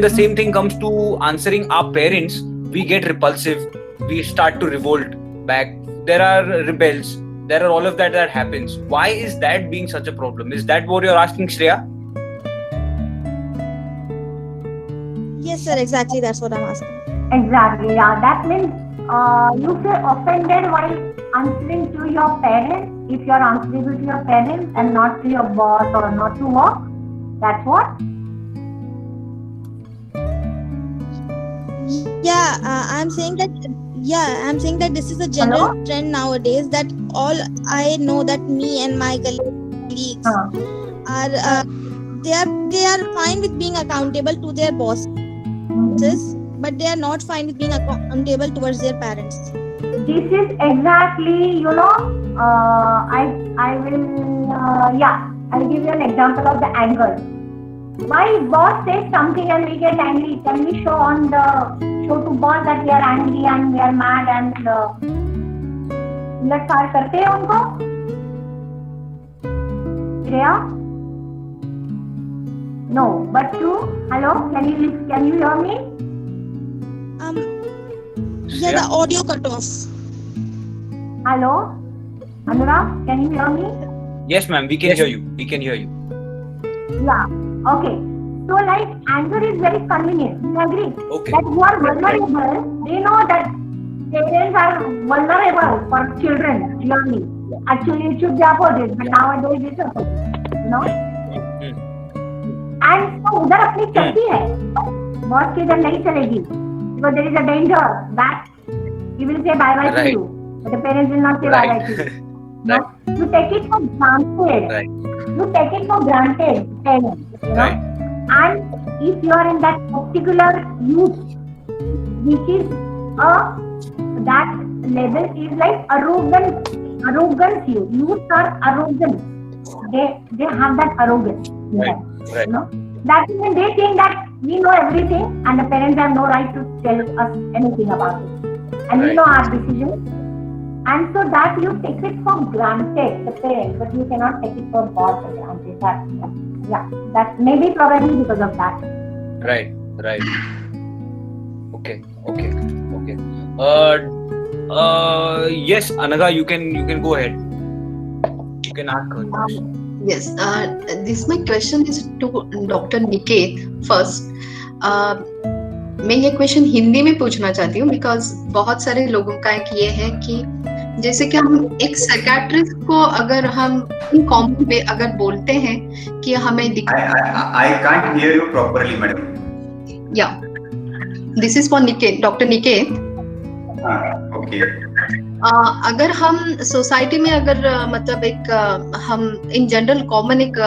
the same thing comes to answering our parents, we get repulsive. We start to revolt back. There are rebels. There are all of that happens. Why is that being such a problem? Is that what you're asking, Shreya? Yes, sir. Exactly. That's what I'm asking. Exactly. Yeah. That means you feel offended while answering to your parents if you are answerable to your parents and not to your boss or not to work. That's what? Yeah, I'm saying that. Yeah, I'm saying that this is a general trend nowadays. That all I know that me and my colleagues are they are fine with being accountable to their bosses, but they are not fine with being accountable towards their parents. This is exactly, I'll give you an example of the anger. My boss says something and we get angry. Can we show to boss that we are angry and we are mad and उलट फाड़ करते हैं उनको? Shreya? No, but you, hello, can you hear me? Yeah, the audio cut off. Hello, Anurag, can you hear me? Yes, ma'am, we can hear you. Yeah, okay. So like anger is very convenient. You agree? Okay. That you are vulnerable. They know that parents are vulnerable for children, really. Actually, it should be opposite, but nowadays it's opposite. And so उधर अपनी चलती है. Boss की इधर नहीं चलेगी. Because there is a danger that he will say bye-bye to you. But the parents will not say bye-bye to you. No? You take it for granted. Parents, And if you are in that particular youth, which is that level is like arrogance. Youth are arrogant. They have that arrogance. Right. That is when they think that we know everything and the parents have no right to tell us anything about it. And we know our decisions. And so that you take it for granted, the parents, but you cannot take it for granted. That maybe probably because of that. Right. Okay. Yes, Anaga, you can go ahead. You can ask her question. Yes, this my question is to Dr. Niket first. मैं ये question Hindi में पूछना चाहती हूँ because बहुत सारे लोगों का एक ये है कि जैसे कि हम एक साइकियाट्रिस्ट को अगर हम इन कॉमन वे अगर बोलते हैं कि हमें I can't hear you properly, madam. Yeah, this is for Niket, Dr. Niket. Okay. अगर हम सोसाइटी में अगर मतलब एक हम इन जनरल कॉमन एक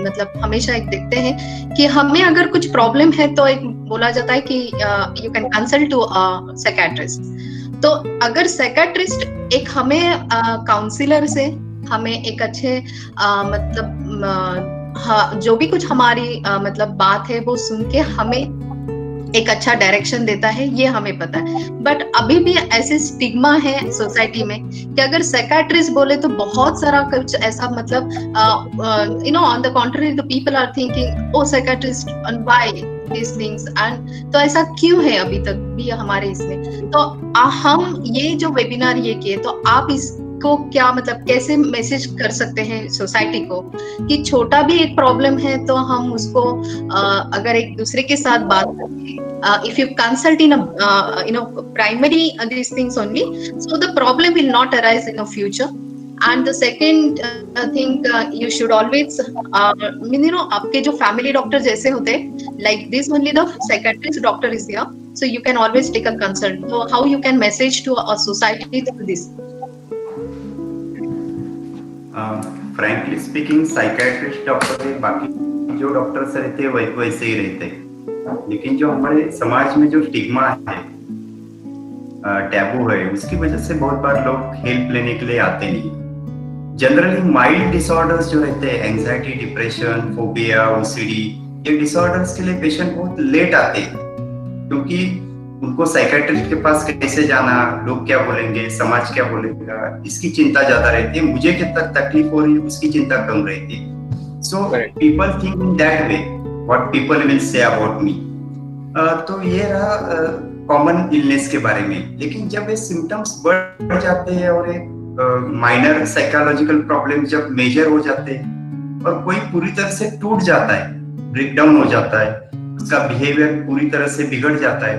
मतलब हमेशा एक देखते हैं कि हमें अगर कुछ प्रॉब्लम है तो एक बोला जाता है कि you can consult to psychiatrist. तो अगर साइकियाट्रिस्ट एक हमें काउंसलर से हमें एक अच्छे मतलब हाँ, जो भी कुछ हमारी मतलब बात है वो सुन के हमें एक अच्छा डायरेक्शन देता है, ये हमें पता है। बट अभी भी ऐसे स्टिग्मा है सोसाइटी में कि अगर साइकियाट्रिस्ट बोले तो बहुत सारा कुछ ऐसा, मतलब on the contrary the people are thinking oh psychiatrist and why this things, and तो ऐसा क्यों है अभी तक भी हमारे इसमें। तो हम ये जो वेबिनार ये किए, तो आप इसको क्या मतलब कैसे मैसेज कर सकते हैं सोसाइटी को कि छोटा भी एक प्रॉब्लम है तो हम उसको अगर एक दूसरे के साथ बात करें, if you consult in a primary these things only, so the problem will not arise in the future. And the second thing, you should always आपके जो family doctor जैसे होते हैं, like this only the psychiatrist doctor is here, so you can always take a consult. So how you can message to a society through this? Frankly speaking psychiatrist doctor बाकी जो doctors रहते हैं वैसे ही रहते हैं, लेकिन जो हमारे समाज में जो स्टिग्मा है, टैबू है, उसकी वजह से बहुत बार लोग हेल्प लेने के लिए आते नहीं। जनरली माइल्ड डिसऑर्डर्स जो रहते हैं, एंजाइटी, डिप्रेशन, फोबिया, ओसीडी, ये डिसऑर्डर्स के लिए पेशेंट बहुत लेट आते हैं, क्योंकि उनको साइकियाट्रिस्ट के पास कैसे जाना, लोग क्या बोलेंगे, समाज क्या बोलेगा, इसकी चिंता ज्यादा रहती है। मुझे कितना तकलीफ हो रही है उसकी चिंता कम रहती है। So people think in that way, what people will say about me. तो ये रहा कॉमन इलनेस के बारे में। लेकिन जब ये सिम्टम्स बढ़ जाते हैं और एक माइनर साइकोलॉजिकल प्रॉब्लम जब मेजर हो जाते हैं और कोई पूरी तरह से टूट जाता है, ब्रेकडाउन हो जाता है, उसका बिहेवियर पूरी तरह से बिगड़ जाता है,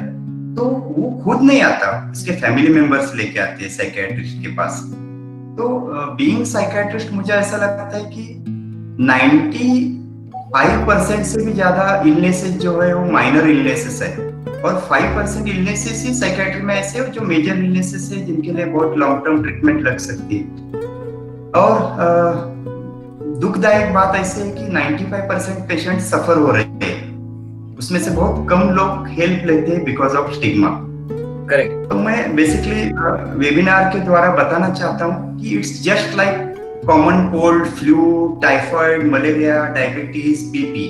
तो वो खुद नहीं आता, उसके फैमिली मेंबर्स लेके आते हैं साइकियाट्रिस्ट के पास। तो बीइंग साइकियाट्रिस्ट मुझे ऐसा लगता है कि 95% से भी ज्यादा इलनेसेस जो है वो माइनर इलनेसेस है, और 5% इलनेसेस ही साइकियाट्री में ऐसे हो जो मेजर इलनेसेस है, जिनके लिए बहुत लॉन्ग टर्म ट्रीटमेंट लग सकती है। और दुखदायक बात ऐसे है कि 95% पेशेंट सफर हो रहे हैं, उसमें से बहुत कम लोग हेल्प लेते हैं बिकॉज ऑफ स्टिग्मा। करेक्ट। तो मैं बेसिकली वेबिनार के द्वारा बताना चाहता हूँ कि it's just like common cold, flu, typhoid, malaria, diabetes, BP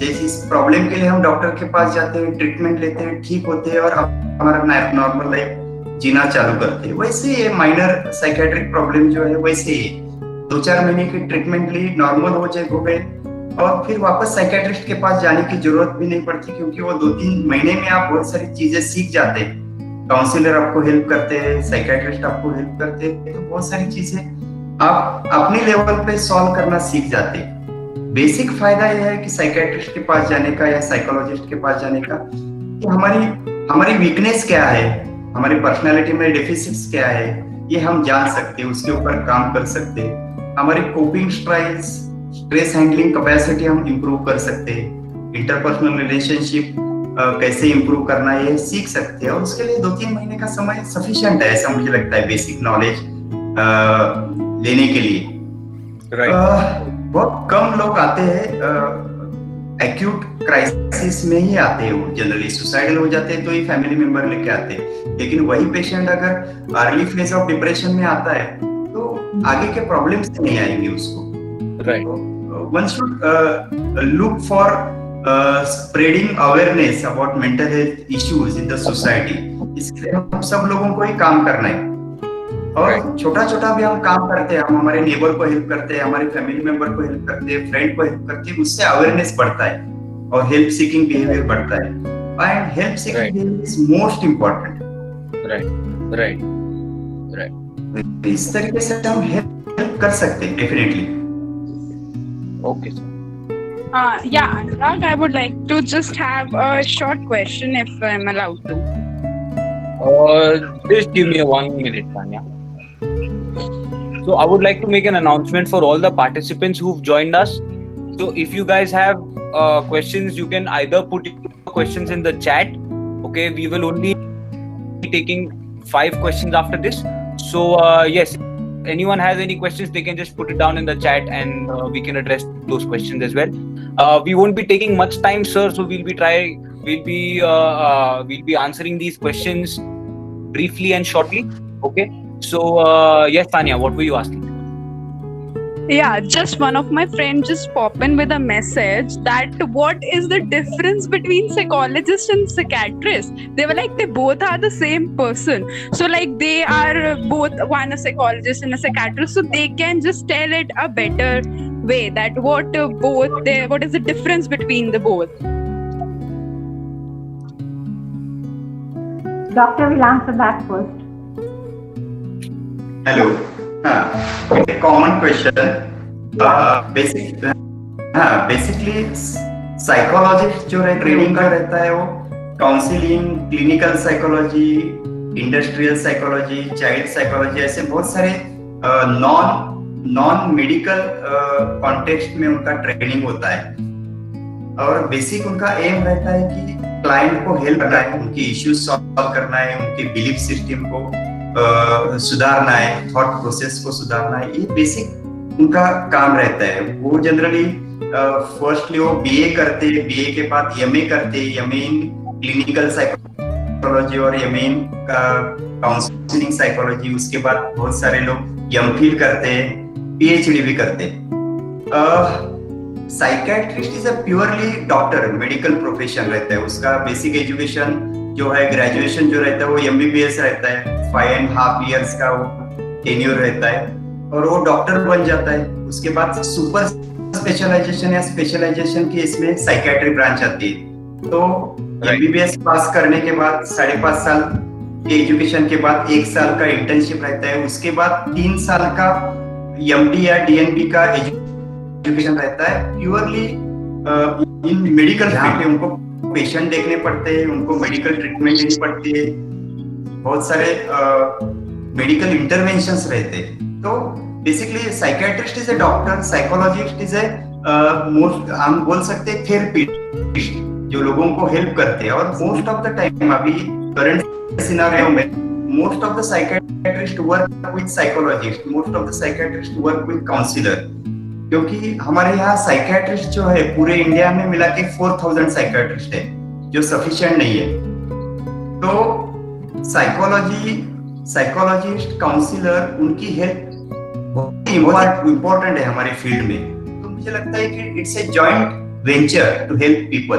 जैसी इस प्रॉब्लम के लिए हम डॉक्टर के पास जाते हैं, ट्रीटमेंट लेते हैं, ठीक होते हैं और हमारा नॉर्मल लाइफ जीना चालू करते हैं। वैसे ये माइनर साइकियाट्रिक प्रॉब्लम जो है वैसे ही 2-4 महीने की ट्रीटमेंट ली, नॉर्मल हो गए और फिर वापस साइकियाट्रिस्ट के पास जाने की जरूरत भी नहीं पड़ती, क्योंकि वो 2-3 महीने में आप बहुत सारी चीजें सीख जाते हैं। काउंसलर आपको हेल्प करते हैं, साइकियाट्रिस्ट आपको हेल्प करते हैं, तो बहुत सारी चीजें आप अपने लेवल पे सॉल्व करना सीख जाते हैं। बेसिक फायदा यह है कि साइकियाट्रिस्ट के पास जाने का या साइकोलॉजिस्ट के पास जाने का कि हमारी वीकनेस क्या है, हमारी पर्सनालिटी में डेफिसिट्स क्या है, ये हम जान सकते हैं, उसके ऊपर काम कर सकते हैं। हमारी coping styles, stress handling capacity हम इम्प्रूव कर सकते हैं। इंटरपर्सनल रिलेशनशिप कैसे इम्प्रूव करना है ये सीख सकते हैं, और उसके लिए 2-3 महीने का समय सफिशिएंट है, ऐसा मुझे लगता है, बेसिक नॉलेज लेने के लिए। बहुत कम लोग आते हैं, एक्यूट क्राइसिस में ही आते हैं, वो जनरली सुसाइडल हो जाते हैं तो ही फैमिली मेंबर लेके आते हैं। लेकिन वही पेशेंट अगर अर्ली फेज ऑफ डिप्रेशन में आता है तो आगे के प्रॉब्लम्स नहीं आएंगे उसको। One should look for spreading awareness about mental health issues in the society. इसलिए हम सब लोगों को ही काम करना है, और छोटा छोटा भी हम काम करते हैं, हम हमारे नेबर को हेल्प करते हैं, हमारे फैमिली मेंबर को हेल्प करते हैं, फ्रेंड को हेल्प करते हैं, उससे अवेयरनेस बढ़ता है और हेल्प सीकिंग बिहेवियर बढ़ता है, and help seeking behaviour is most important. Right. इस तरीके से हम हेल्प कर सकते हैं definitely. Okay. Yeah, Anurag, I would like to just have a short question if I'm allowed to. Just give me 1 minute, Tanya. So I would like to make an announcement for all the participants who've joined us. So if you guys have questions, you can either put your questions in the chat. Okay, we will only be taking 5 questions after this. So yes. Anyone has any questions, they can just put it down in the chat and we can address those questions as well. We won't be taking much time, sir, so we'll be answering these questions briefly and shortly. Okay, so yes, Tanya, what were you asking? Yeah, just one of my friends just pop in with a message that what is the difference between psychologist and psychiatrist? They were like, they both are the same person. So like they are both, one a psychologist and a psychiatrist, so they can just tell it a better way that what is the difference between the both. Doctor will answer that first. Hello. A common question. Basically psychologist जो training का रहता है वो counselling, clinical psychology, industrial psychology, child psychology, ऐसे बहुत सारे non medical context में उनका ट्रेनिंग होता है। और बेसिक उनका एम रहता है कि क्लाइंट को हेल्प करना है, उनकी इश्यूज सॉल्व करना है, उनके बिलीफ सिस्टम को सुधारना है, थॉट प्रोसेस को सुधारना है। ये बेसिक उनका काम रहता है। वो जनरली फर्स्टली वो बीए करते हैं, बीए के बाद एमए करते हैं, एमए इन क्लिनिकल साइकोलॉजी और एमए इन काउंसलिंग साइकोलॉजी। उसके बाद बहुत सारे लोग एमफिल करते हैं, पीएचडी भी करते हैं। Psychiatrist is a purely doctor, medical profession रहता है। उसका बेसिक एजुकेशन जो है, ग्रेजुएशन जो रहता है वो एमबीबीएस रहता है, 5.5 years का वो टेन्योर रहता है और वो डॉक्टर बन जाता है। उसके बाद सुपर स्पेशलाइजेशन या स्पेशलाइजेशन की इसमें साइकियाट्री ब्रांच आती है। तो एमबीबीएस पास करने के बाद 5.5 साल के एजुकेशन के बाद 1 साल का इंटर्नशिप रहता है। उसके बाद 3 साल का एमडी या डीएनबी का एजुकेशन रहता है। प्योरली इन मेडिकल फील्ड में उनको पेशेंट देखने पड़ते हैं, उनको मेडिकल ट्रीटमेंट देनी पड़ती है, बहुत सारे मेडिकल इंटरवेंशंस रहते हैं। तो basically psychiatrist is a doctor, psychologist is a most, हम बोल सकते हैं थेरेपिस्ट, जो लोगों को हेल्प करते हैं। और मोस्ट ऑफ द टाइम अभी करंट सिनेरियो में most of the psychiatrist work with psychologist, most of the psychiatrist work with counsellor, क्योंकि हमारे यहाँ साइकियाट्रिस्ट जो है पूरे इंडिया में मिला के 4000 साइकियाट्रिस्ट है, जो सफिशिएंट नहीं है। तो साइकोलॉजिस्ट, काउंसलर, उनकी हेल्प बहुत इम्पोर्टेंट है हमारे फील्ड में। तो मुझे लगता है कि it's a joint venture to help people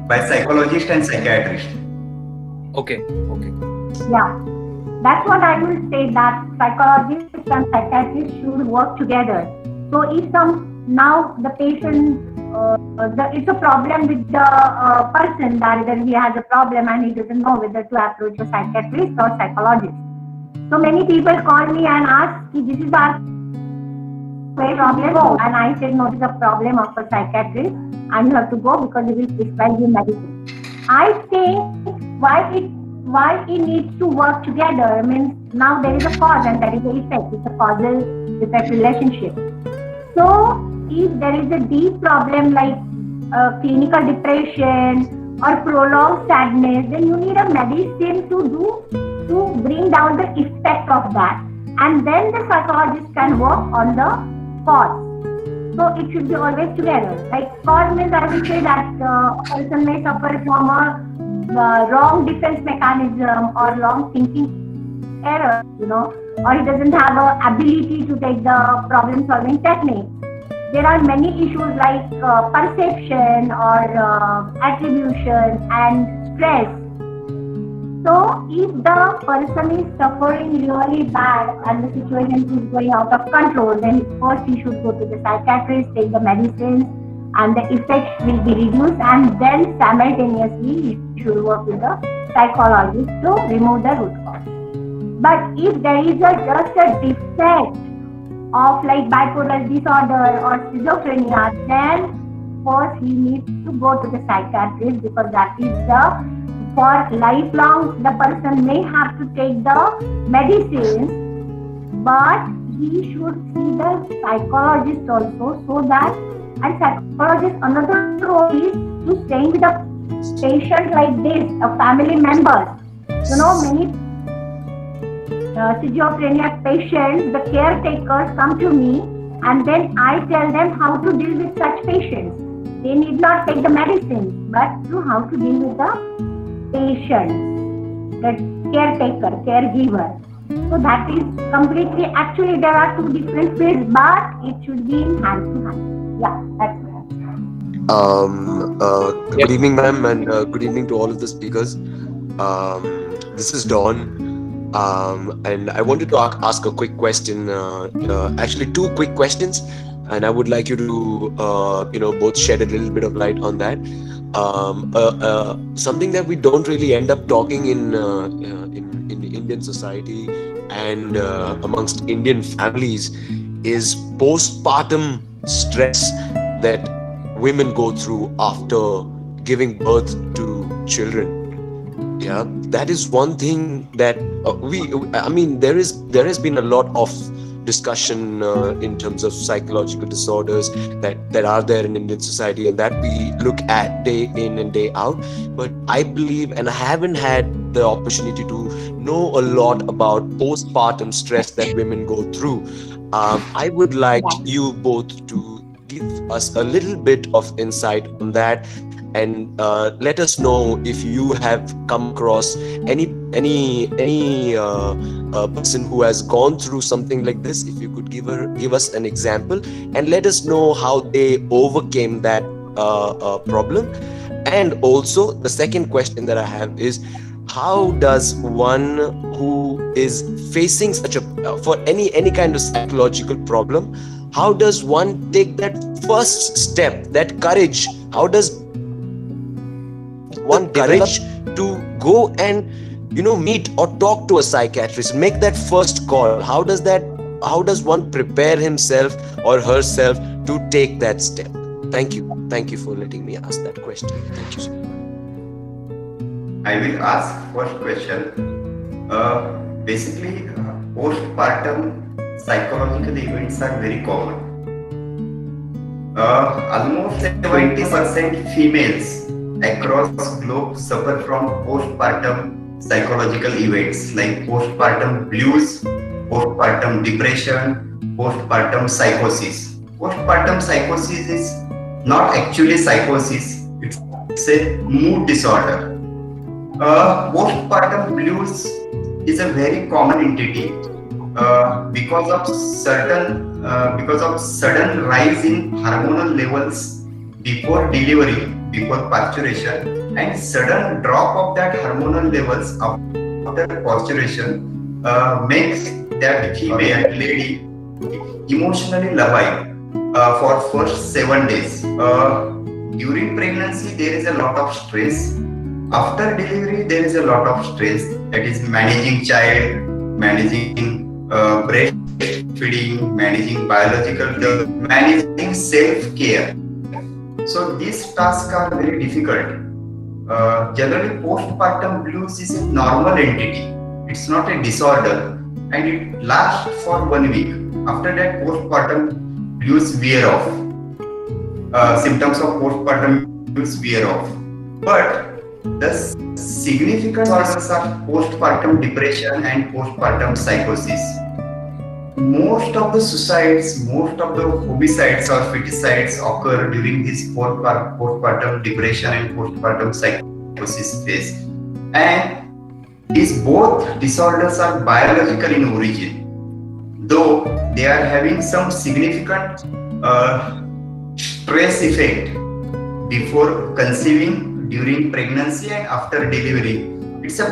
by psychologist and psychiatrist. Okay. Yeah, that's what I will say, that psychologists and psychiatrists should work together. So if now the patient, it's a problem with the person, that either he has a problem and he doesn't know whether to approach a psychiatrist or psychologist. So many people call me and ask, this is our problem, and I said, no, this is a problem of a psychiatrist and you have to go because he will prescribe you medicine. I think why it needs to work together means now there is a cause and there is an effect. It's a causal effect relationship. So if there is a deep problem like clinical depression or prolonged sadness, then you need a medicine to bring down the effect of that, and then the psychologist can work on the cause. So it should be always together. Like cause means, I would say that a person may suffer from a wrong defense mechanism or wrong thinking error, or he doesn't have a ability to take the problem solving technique. There are many issues like perception or attribution and stress. So if the person is suffering really bad and the situation is going out of control, then first he should go to the psychiatrist, take the medicines, and the effects will be reduced, and then simultaneously you should work with the psychologist to remove the root cause. But if there is just a defect of like bipolar disorder or schizophrenia, then first he needs to go to the psychiatrist, because that is for lifelong the person may have to take the medicine, but he should see the psychologist also, so that, and psychologist another role is to stay with a patient like this, a family member. Many schizophrenia patients, the caretakers come to me and then I tell them how to deal with such patients. They need not take the medicine, but to how to deal with the patient, the caretaker, caregiver. So that is completely, actually there are two different fields, but it should be in hand to hand. Yeah, that's right. Good evening, ma'am, and good evening to all of the speakers. This is Dawn, and I wanted to ask a quick question. Actually, two quick questions, and I would like you to, both shed a little bit of light on that. Something that we don't really end up talking in the Indian society and amongst Indian families is postpartum stress that women go through after giving birth to children. Yeah, that is one thing that there has been a lot of discussion in terms of psychological disorders that are there in Indian society and that we look at day in and day out. But I believe, and I haven't had the opportunity to know a lot about postpartum stress that women go through. I would like you both to give us a little bit of insight on that and let us know if you have come across any person who has gone through something like this. If you could give us an example and let us know how they overcame that problem. And also the second question that I have is, how does one who is facing such for any kind of psychological problem, how does one take that first step, that courage? One courage to go and meet or talk to a psychiatrist, make that first call? How does one prepare himself or herself to take that step? Thank you for letting me ask that question. Thank you, sir. I will ask first question. Basically, postpartum psychological events are very common. Almost 70% females across globe suffer from postpartum psychological events like postpartum blues, postpartum depression, postpartum psychosis. Postpartum psychosis is not actually psychosis, it's a mood disorder. Postpartum blues is a very common entity because of sudden rise in hormonal levels before delivery, before parturition, and sudden drop of that hormonal levels after parturition makes that female lady emotionally labile for first 7 days. During pregnancy, there is a lot of stress. After delivery, there is a lot of stress, that is managing child, managing breastfeeding, managing biological, managing self-care. So these tasks are very difficult. Generally, postpartum blues is a normal entity. It's not a disorder, and it lasts for 1 week. After that, postpartum blues wear off. Symptoms of postpartum blues wear off. But the significant causes of postpartum depression and postpartum psychosis. Most of the suicides, most of the homicides or feticides occur during this postpartum depression and postpartum psychosis phase. And these both disorders are biological in origin, though they are having some significant stress effect before conceiving, during pregnancy and after delivery. It's a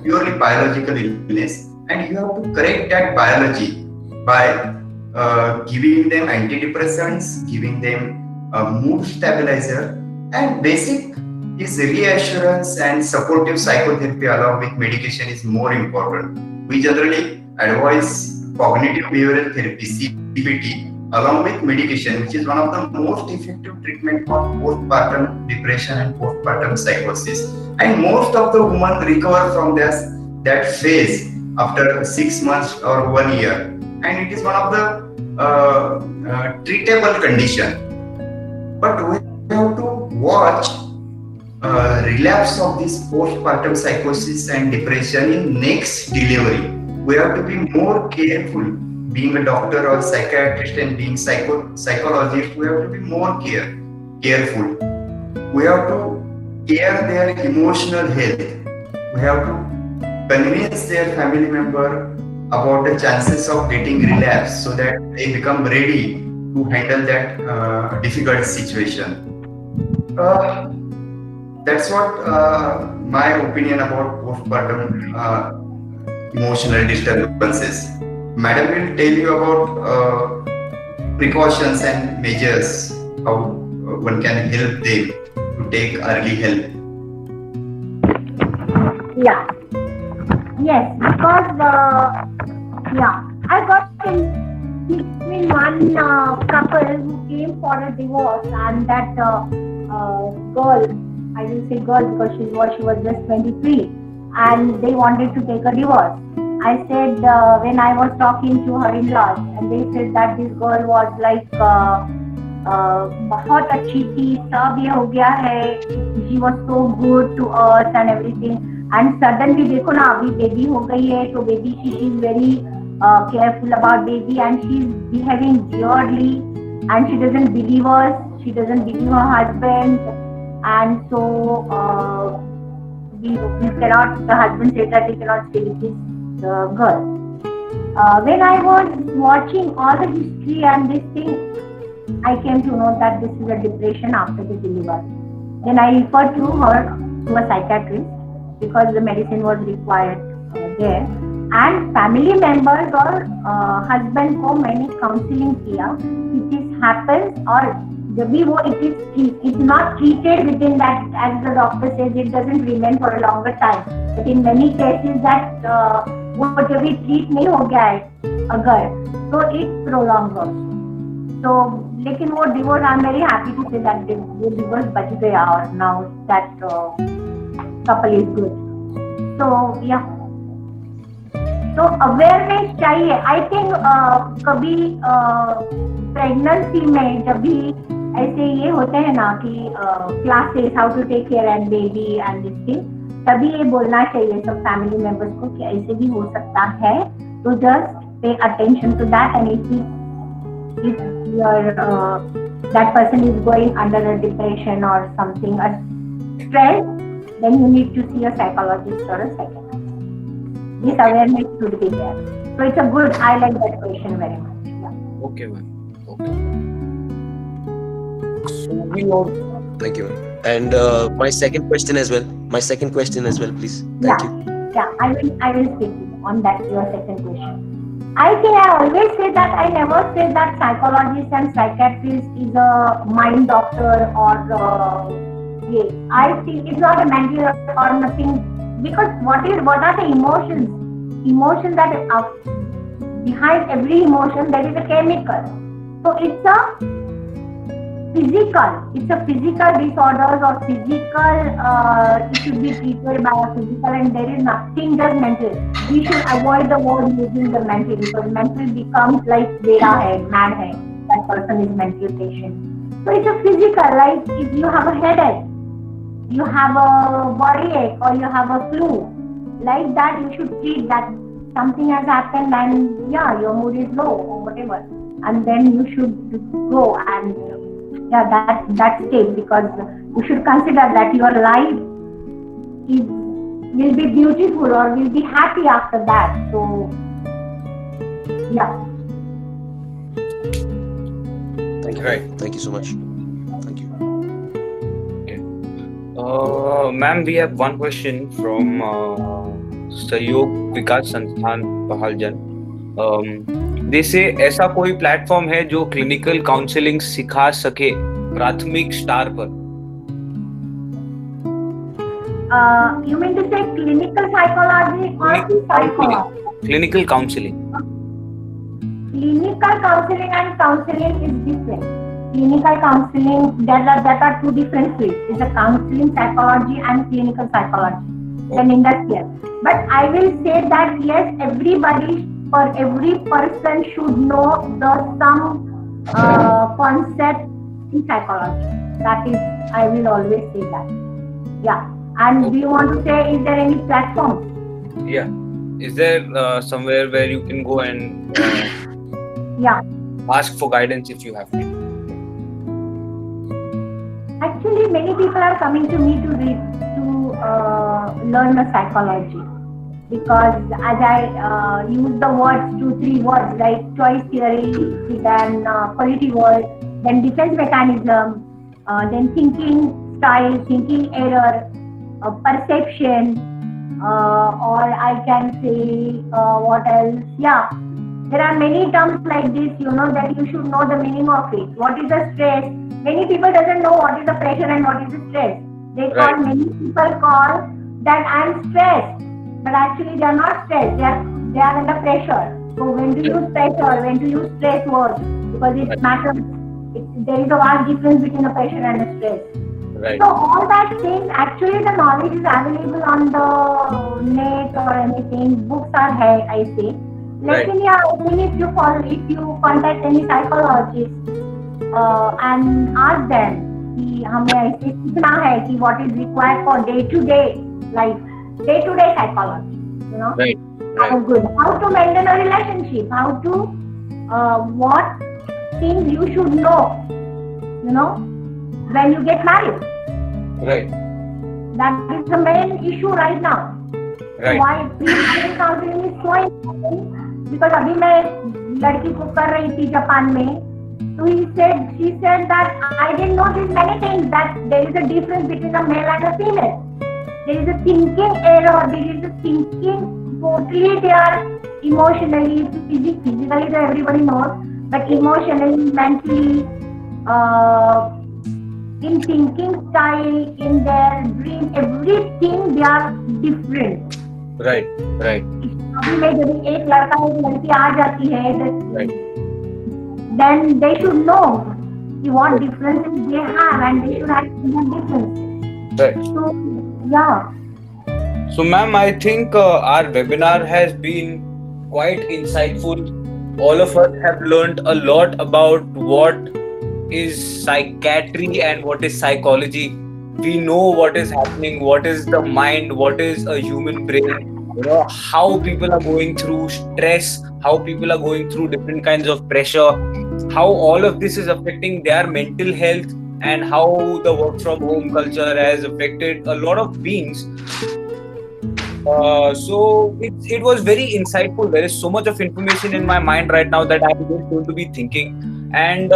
purely biological illness, and you have to correct that biology by giving them antidepressants, giving them a mood stabilizer, and basic is reassurance and supportive psychotherapy along with medication is more important. We generally advise cognitive behavioral therapy, CBT, along with medication, which is one of the most effective treatment for postpartum depression and postpartum psychosis. And most of the women recover from that phase after 6 months or 1 year. And it is one of the treatable condition. But we have to watch relapse of this postpartum psychosis and depression in next delivery. We have to be more careful. Being a doctor or psychiatrist and being psychologist, we have to be more careful. We have to care their emotional health. We have to convince their family member about the chances of getting relapse so that they become ready to handle that difficult situation. Uh, that's what my opinion about postpartum emotional disturbances. Madam will tell you about precautions and measures how one can help them to take early help. Yeah. Yes, because I got in between one couple who came for a divorce, and that girl, I will say girl because she was just 23, and they wanted to take a divorce. I said when I was talking to her in-laws, and they said that this girl was like बहुत अच्छी थी, सब ये हो गया है, she was so good to us and everything. And suddenly देखो ना अभी बेबी हो गई है, तो baby she is very careful about baby, and she is behaving weirdly, and she doesn't believe us, she doesn't believe her husband, and so we cannot, the husband said that we cannot stay with this girl. When I was watching all the history and this thing, I came to know that this is a depression after the delivery. Then I referred to her to a psychiatrist because the medicine was required there. And family members or husband को मैंने counseling किया. It happens or जब भी वो it's not treated within that, as the doctor says, it doesn't remain for a longer time. But in many cases that वो जब भी treat नहीं हो गया है अगर, so it prolongs also. So लेकिन वो divorce, I'm very happy to say that वो divorce बच गया और now that couple is good. So yeah. तो अवेयरनेस चाहिए. आई थिंक कभी प्रेगनेंसी में जब भी ऐसे ये होते हैं ना कि classes how to take care and baby and this thing, तभी ये बोलना चाहिए सब फैमिली मेंबर्स को कि ऐसे भी हो सकता है. तो just pay attention to that, and if your that person is going under a depression or something, a stress, then you need to see a psychologist or a psychiatrist. This awareness should be there. So it's a good, I like that question very much. Yeah. Okay, ma'am. Okay. So we know. Thank you. And my second question as well. Please. Thank you. Yeah, I will speak on that, your second question. I think I always say that I never say that psychologist and psychiatrist is a mind doctor or yes. I think it's not a mental or nothing, because what are the emotions? Emotions that are behind every emotion, there is a chemical. So it's a physical disorders or physical. It should be treated by a physical, and there is nothing just mental. We should avoid the word using the mental, because mental becomes like beda hai, mad hai. That person is mental patient. So it's a physical. Like if you have a headache, you have a body ache, or you have a flu, like that you should treat that something has happened and yeah, your mood is low or whatever, and then you should go and that state, because you should consider that your life will be beautiful or will be happy after that. So yeah. Thank you. Right. Thank you so much. Thank you. Ma'am, we have one question from Sahyog Vikas Sansthan Pahaljan. They say ऐसा कोई platform है जो clinical counselling सिखा सके प्राथमिक star पर? You mean to say clinical psychology or psychology? Clinical counseling. Clinical counseling and counseling is different. Clinical counseling, that are two different fields. It's a counseling psychology and clinical psychology. Then industrial. But I will say that yes, everybody, for every person should know some concept in psychology. That is, I will always say that. Yeah. And do you want to say, is there any platform? Yeah. Is there somewhere where you can go and ask for guidance if you have to? Actually, many people are coming to me to learn the psychology, because as I use the words, 2-3 words like choice theory, then quality word, then defense mechanism, then thinking style, thinking error, perception, or I can say what else? Yeah, there are many terms like this, that you should know the meaning of it. What is the stress? Many people doesn't know what is the pressure and what is the stress. Right. Many people call that I'm stressed, but actually they are not stressed. They are under pressure. So when to use pressure, when to use stress words, because it matters. There is a vast difference between the pressure and the stress. Right. So all that things, actually the knowledge is available on the net or anything. Books are here, I say. Right. Lekin yeah, even if you contact any psychologist and ask them कि हमें ऐसे सीखना है कि what is required for day-to-day life, day-to-day psychology, Right. How good, how to maintain a relationship, how to what things you should know, when you get married. Right. That is the main issue right now. Right. Why pre-marriage counseling is so important? Because अभी मैं लड़की को कर रही थी Japan में, so she said that I didn't know these many things, that there is a difference between a male and a female. There is a thinking error, there is a thinking totally they are emotionally, physically, so everybody knows, but emotionally, mentally, in thinking style, in their dream, everything they are different. Right. Right. अभी में जब एक लड़का एक लड़की आ जाती है, Right. then they should know what differences they have and they should have that difference. Right. So, yeah. So, ma'am, I think our webinar has been quite insightful. All of us have learned a lot about what is psychiatry and what is psychology. We know what is happening, what is the mind, what is a human brain, how people are going through stress, how people are going through different kinds of pressure, how all of this is affecting their mental health, and how the work from home culture has affected a lot of beings. So it was very insightful. There is so much of information in my mind right now that I'm just going to be thinking. And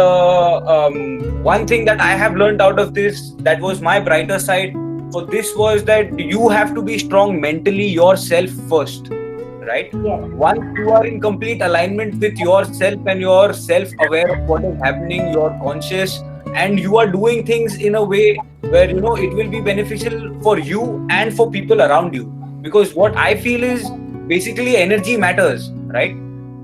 one thing that I have learned out of this, that was my brighter side for this, was that you have to be strong mentally yourself first, right? Yes. Once you are in complete alignment with yourself and you're self-aware of what is happening, you're conscious, and you are doing things in a way where it will be beneficial for you and for people around you. Because what I feel is basically energy matters, right?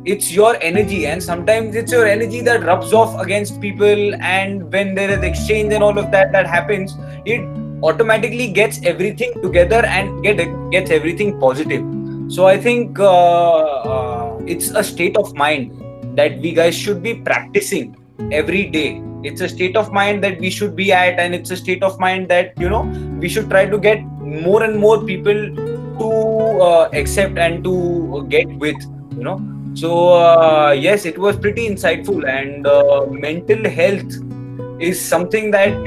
It's your energy, and sometimes it's your energy that rubs off against people, and when there is exchange and all of that happens, it automatically gets everything together and gets everything positive. So I think it's a state of mind that we guys should be practicing every day. It's a state of mind that we should be at, and it's a state of mind that we should try to get more and more people to accept and to get with. So yes, it was pretty insightful, and mental health is something that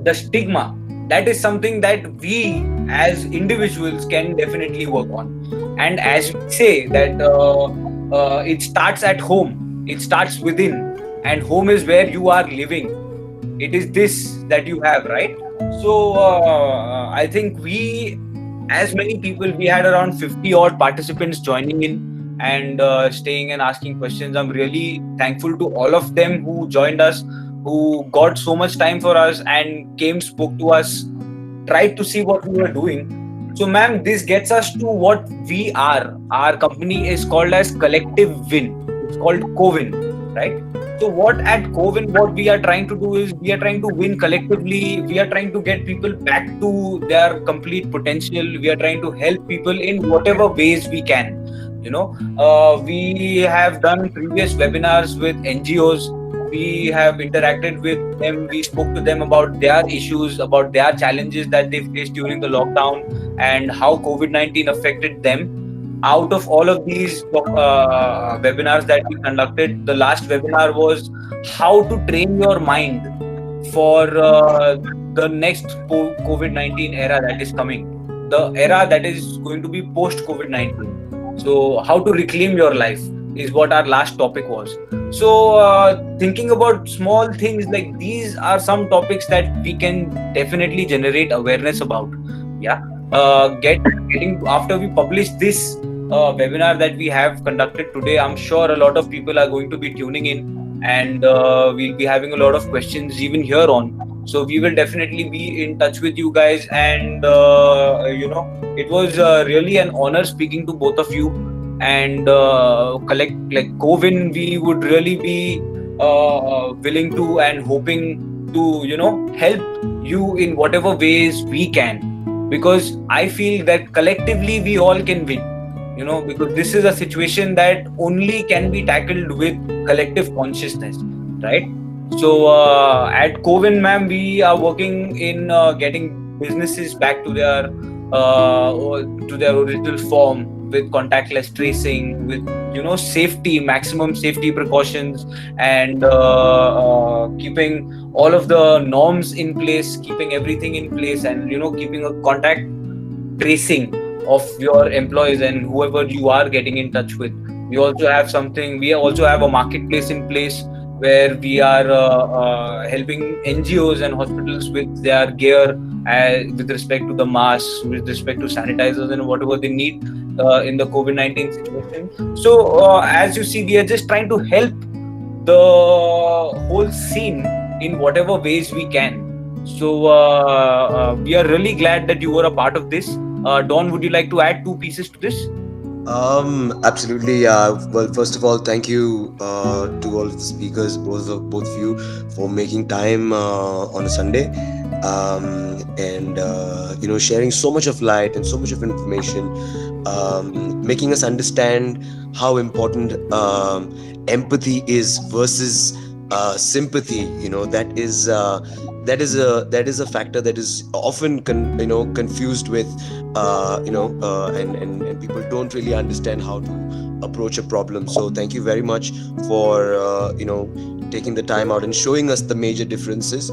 the stigma, that is something that we as individuals can definitely work on. And as we say that it starts at home, it starts within, and home is where you are living. It is this that you have, right? So I think we, as many people, we had around 50 odd participants joining in and staying and asking questions. I'm really thankful to all of them who joined us, who got so much time for us and came, spoke to us, tried to see what we were doing. So ma'am, this gets us to what we are. Our company is called as Collective Win. It's called CoWin, right? So what at CoWin, what we are trying to do is we are trying to win collectively. We are trying to get people back to their complete potential. We are trying to help people in whatever ways we can. We have done previous webinars with NGOs. We have interacted with them. We spoke to them about their issues, about their challenges that they faced during the lockdown, and how COVID-19 affected them. Out of all of these webinars that we conducted, the last webinar was how to train your mind for the next COVID-19 era that is coming. the era that is going to be post COVID-19. So how to reclaim your life is what our last topic was. So thinking about small things like these are some topics that we can definitely generate awareness about. Yeah. Getting after we publish this webinar that we have conducted today, I'm sure a lot of people are going to be tuning in, and we'll be having a lot of questions even here on. So we will definitely be in touch with you guys, and it was really an honor speaking to both of you. And Covin, we would really be willing to and hoping to help you in whatever ways we can, because I feel that collectively we all can win. Because this is a situation that only can be tackled with collective consciousness, right? So at Covin, ma'am, we are working in getting businesses back to their original form, with contactless tracing, with safety, maximum safety precautions, and keeping all of the norms in place, keeping everything in place, and keeping a contact tracing of your employees and whoever you are getting in touch with. We also have a marketplace in place where we are helping NGOs and hospitals with their gear, with respect to the masks, with respect to sanitizers and whatever they need in the COVID-19 situation. So as you see, we are just trying to help the whole scene in whatever ways we can. So we are really glad that you were a part of this. Don, would you like to add 2 pieces to this? Absolutely. Well, first of all, thank you to all of the speakers, both of you, for making time on a Sunday, and sharing so much of light and so much of information, making us understand how important empathy is versus sympathy. That is a factor that is often confused with and people don't really understand how to approach a problem. So thank you very much for taking the time out and showing us the major differences,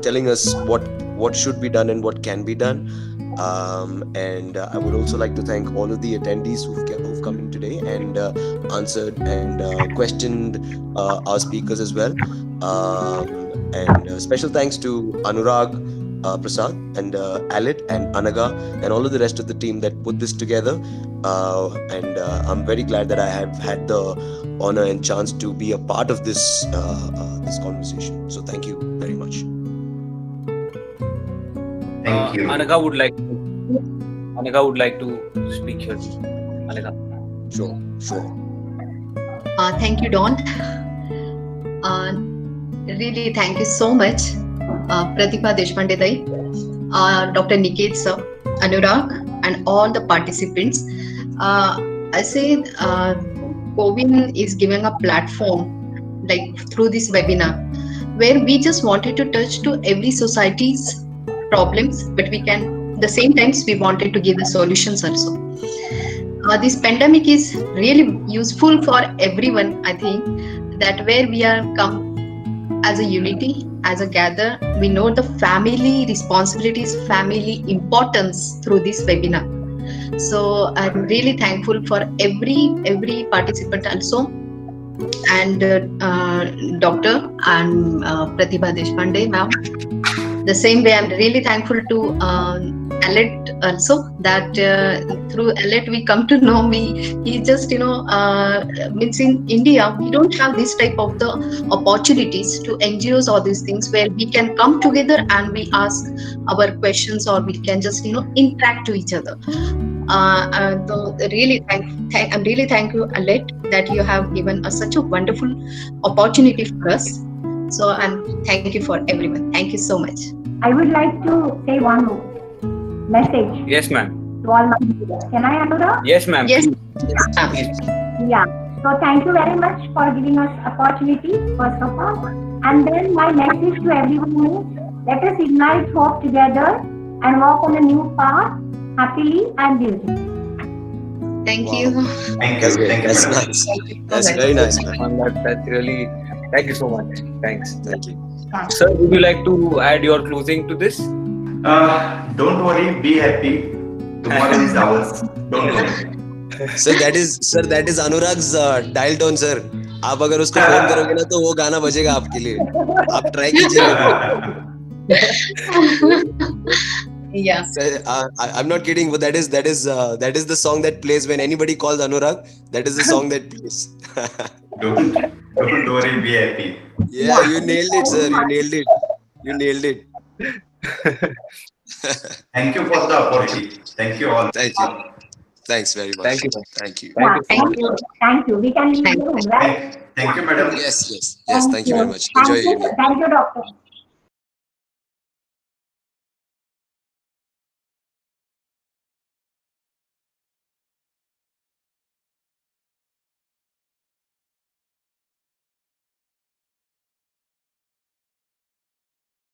telling us what should be done and what can be done. And I would also like to thank all of the attendees who've come in today and answered and questioned our speakers as well. And special thanks to Anurag, Prasad, and Alit and Anaga and all of the rest of the team that put this together. And I'm very glad that I have had the honor and chance to be a part of this conversation. So thank you very much. Thank you. Anaga would like to speak here. Anaga. Sure. Thank you, Don. Really, thank you so much, Pratibha Deshpande Dai, Dr. Niket sir, Anurag, and all the participants. I say Covin is giving a platform, like through this webinar, where we just wanted to touch to every society's problems, but the same times we wanted to give the solutions also. This pandemic is really useful for everyone. I think that where we are come as a unity, as a gather, we know the family responsibilities, family importance through this webinar. So I'm really thankful for every participant also, and Dr. and Pratibha Deshpande ma'am. The same way, I'm really thankful to Alet also, that through Alet we come to know me. He just means in India we don't have this type of the opportunities to NGOs or these things where we can come together and we ask our questions, or we can just interact to each other. So really I'm really thank you, Alet, that you have given us such a wonderful opportunity for us. So thank you for everyone. Thank you so much. I would like to say one message. Yes, ma'am. To all my viewers. Can I, Anurag? Yes, ma'am. Yes. Please. Yeah. So thank you very much for giving us opportunity, first of all. And then my message to everyone is, let us ignite hope together and walk on a new path, happily and beautifully. Thank Wow. you. Thank That's you. great. Thank That's you. nice. That's very nice, man. That's really. Thank you so much. Thanks. Thank you. Sir, would you like to add your closing to this? Don't worry, be happy. Tomorrow is ours. Don't worry. Sir, that is Anurag's dial tone, sir. आप अगर उसको phone करोगे ना तो वो गाना बजेगा आपके लिए. आप ट्राई कीजिए. Yeah. Sir, I'm not kidding, but that is the song that plays when anybody calls Anurag. That is the song that plays. Don't worry, be happy. Yeah, you nailed it, sir. You nailed it. Thank you for the opportunity. Thank you all. Thank you. Thanks very much. Thank you. Thank you. Yeah, Thank you. Thank you. We can leave the room, right? Thank you, madam. Yes. Thank you very much. Thank Enjoy you. your evening. Thank you, doctor.